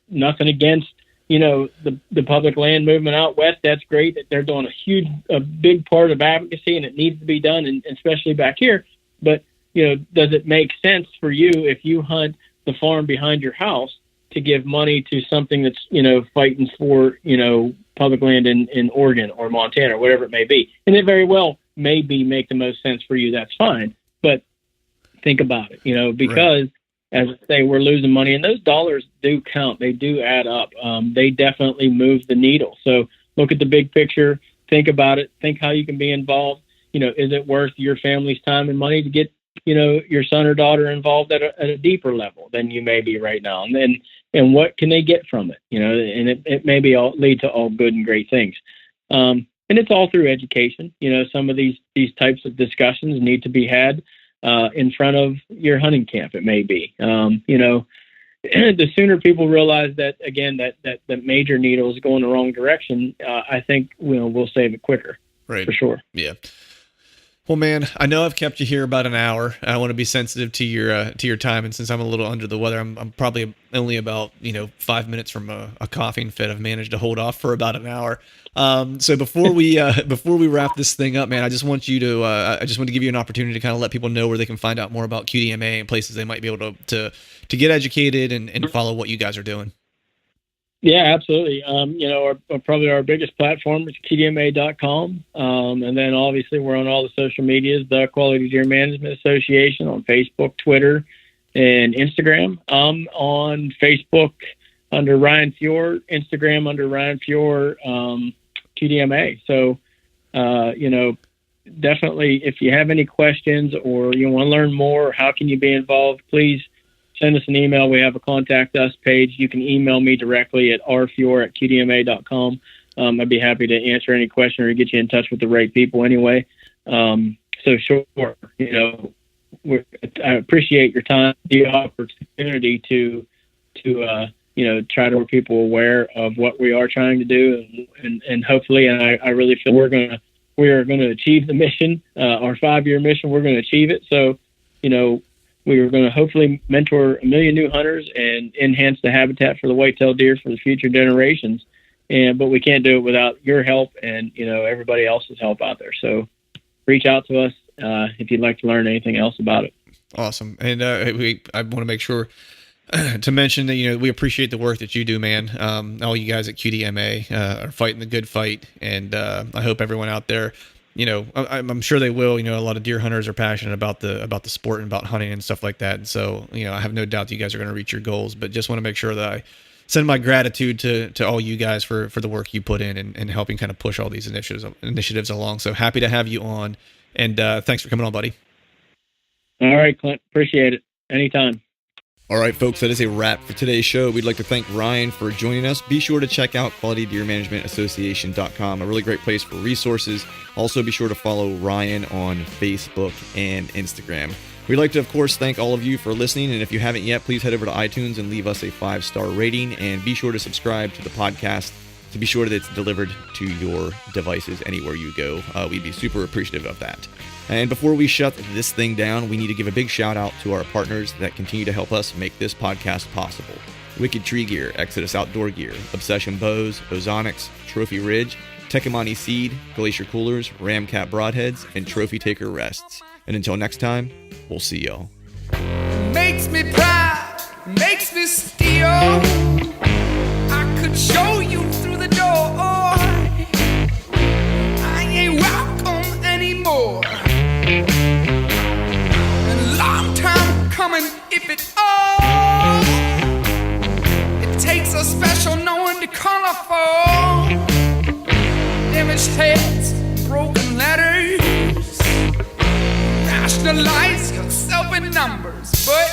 Nothing against, the public land movement out west. That's great that they're doing a big part of advocacy, and it needs to be done, and especially back here. But, does it make sense for you, if you hunt the farm behind your house, to give money to something that's, fighting for, public land in Oregon or Montana or whatever it may be? And it very well may make the most sense for you. That's fine. But think about it, because as I say, we're losing money, and those dollars do count. They do add up. They definitely move the needle. So look at the big picture, think about it, think how you can be involved. Is it worth your family's time and money to get, your son or daughter involved at a deeper level than you may be right now? And what can they get from it? And it may lead to all good and great things. And it's all through education. Some of these types of discussions need to be had in front of your hunting camp. It may be, the sooner people realize that, again, that major needle is going the wrong direction, I think we'll save it quicker. Right. For sure. Yeah. Well, man, I know I've kept you here about an hour. I want to be sensitive to your time, and since I'm a little under the weather, I'm probably only about 5 minutes from a coughing fit. I've managed to hold off for about an hour. So before we wrap this thing up, man, I just want to give you an opportunity to kind of let people know where they can find out more about QDMA and places they might be able to get educated and follow what you guys are doing. Yeah, absolutely. Probably our biggest platform is tdma.com. And then obviously we're on all the social medias, the Quality Deer Management Association, on Facebook, Twitter, and Instagram. On Facebook under Ryan Fior, Instagram under Ryan Fior, QDMA. So, definitely if you have any questions or you want to learn more, how can you be involved, please send us an email. We have a contact us page. You can email me directly at rfior@qdma.com. I'd be happy to answer any question or get you in touch with the right people anyway. So sure, I appreciate your time, the opportunity to try to make people aware of what we are trying to do, and hopefully, and I really feel we are going to achieve the mission, our 5-year mission. We're going to achieve it. So, we are going to hopefully mentor 1 million new hunters and enhance the habitat for the white-tailed deer for the future generations. But we can't do it without your help and, everybody else's help out there. So reach out to us if you'd like to learn anything else about it. Awesome. And I want to make sure to mention that, we appreciate the work that you do, man. All you guys at QDMA are fighting the good fight. And I hope everyone out there, I'm sure they will. A lot of deer hunters are passionate about the sport and about hunting and stuff like that. And so, I have no doubt that you guys are going to reach your goals, but just want to make sure that I send my gratitude to all you guys for the work you put in and helping kind of push all these initiatives along. So happy to have you on, and thanks for coming on, buddy. All right, Clint. Appreciate it. Anytime. All right, folks, that is a wrap for today's show. We'd like to thank Ryan for joining us. Be sure to check out QualityDeerManagementAssociation.com, a really great place for resources. Also, be sure to follow Ryan on Facebook and Instagram. We'd like to, of course, thank all of you for listening. And if you haven't yet, please head over to iTunes and leave us a 5-star rating. And be sure to subscribe to the podcast to be sure that it's delivered to your devices anywhere you go. We'd be super appreciative of that. And before we shut this thing down, we need to give a big shout out to our partners that continue to help us make this podcast possible. Wicked Tree Gear, Exodus Outdoor Gear, Obsession Bows, Ozonics, Trophy Ridge, Tecumani Seed, Glacier Coolers, Ramcat Broadheads, and Trophy Taker Rests. And until next time, we'll see y'all. Makes me proud, makes me steal. I could show you through the door. I ain't welcome anymore. A long time coming, if it all. It takes a special knowing to colorful. Damaged heads, broken letters. Rationalize yourself in numbers, but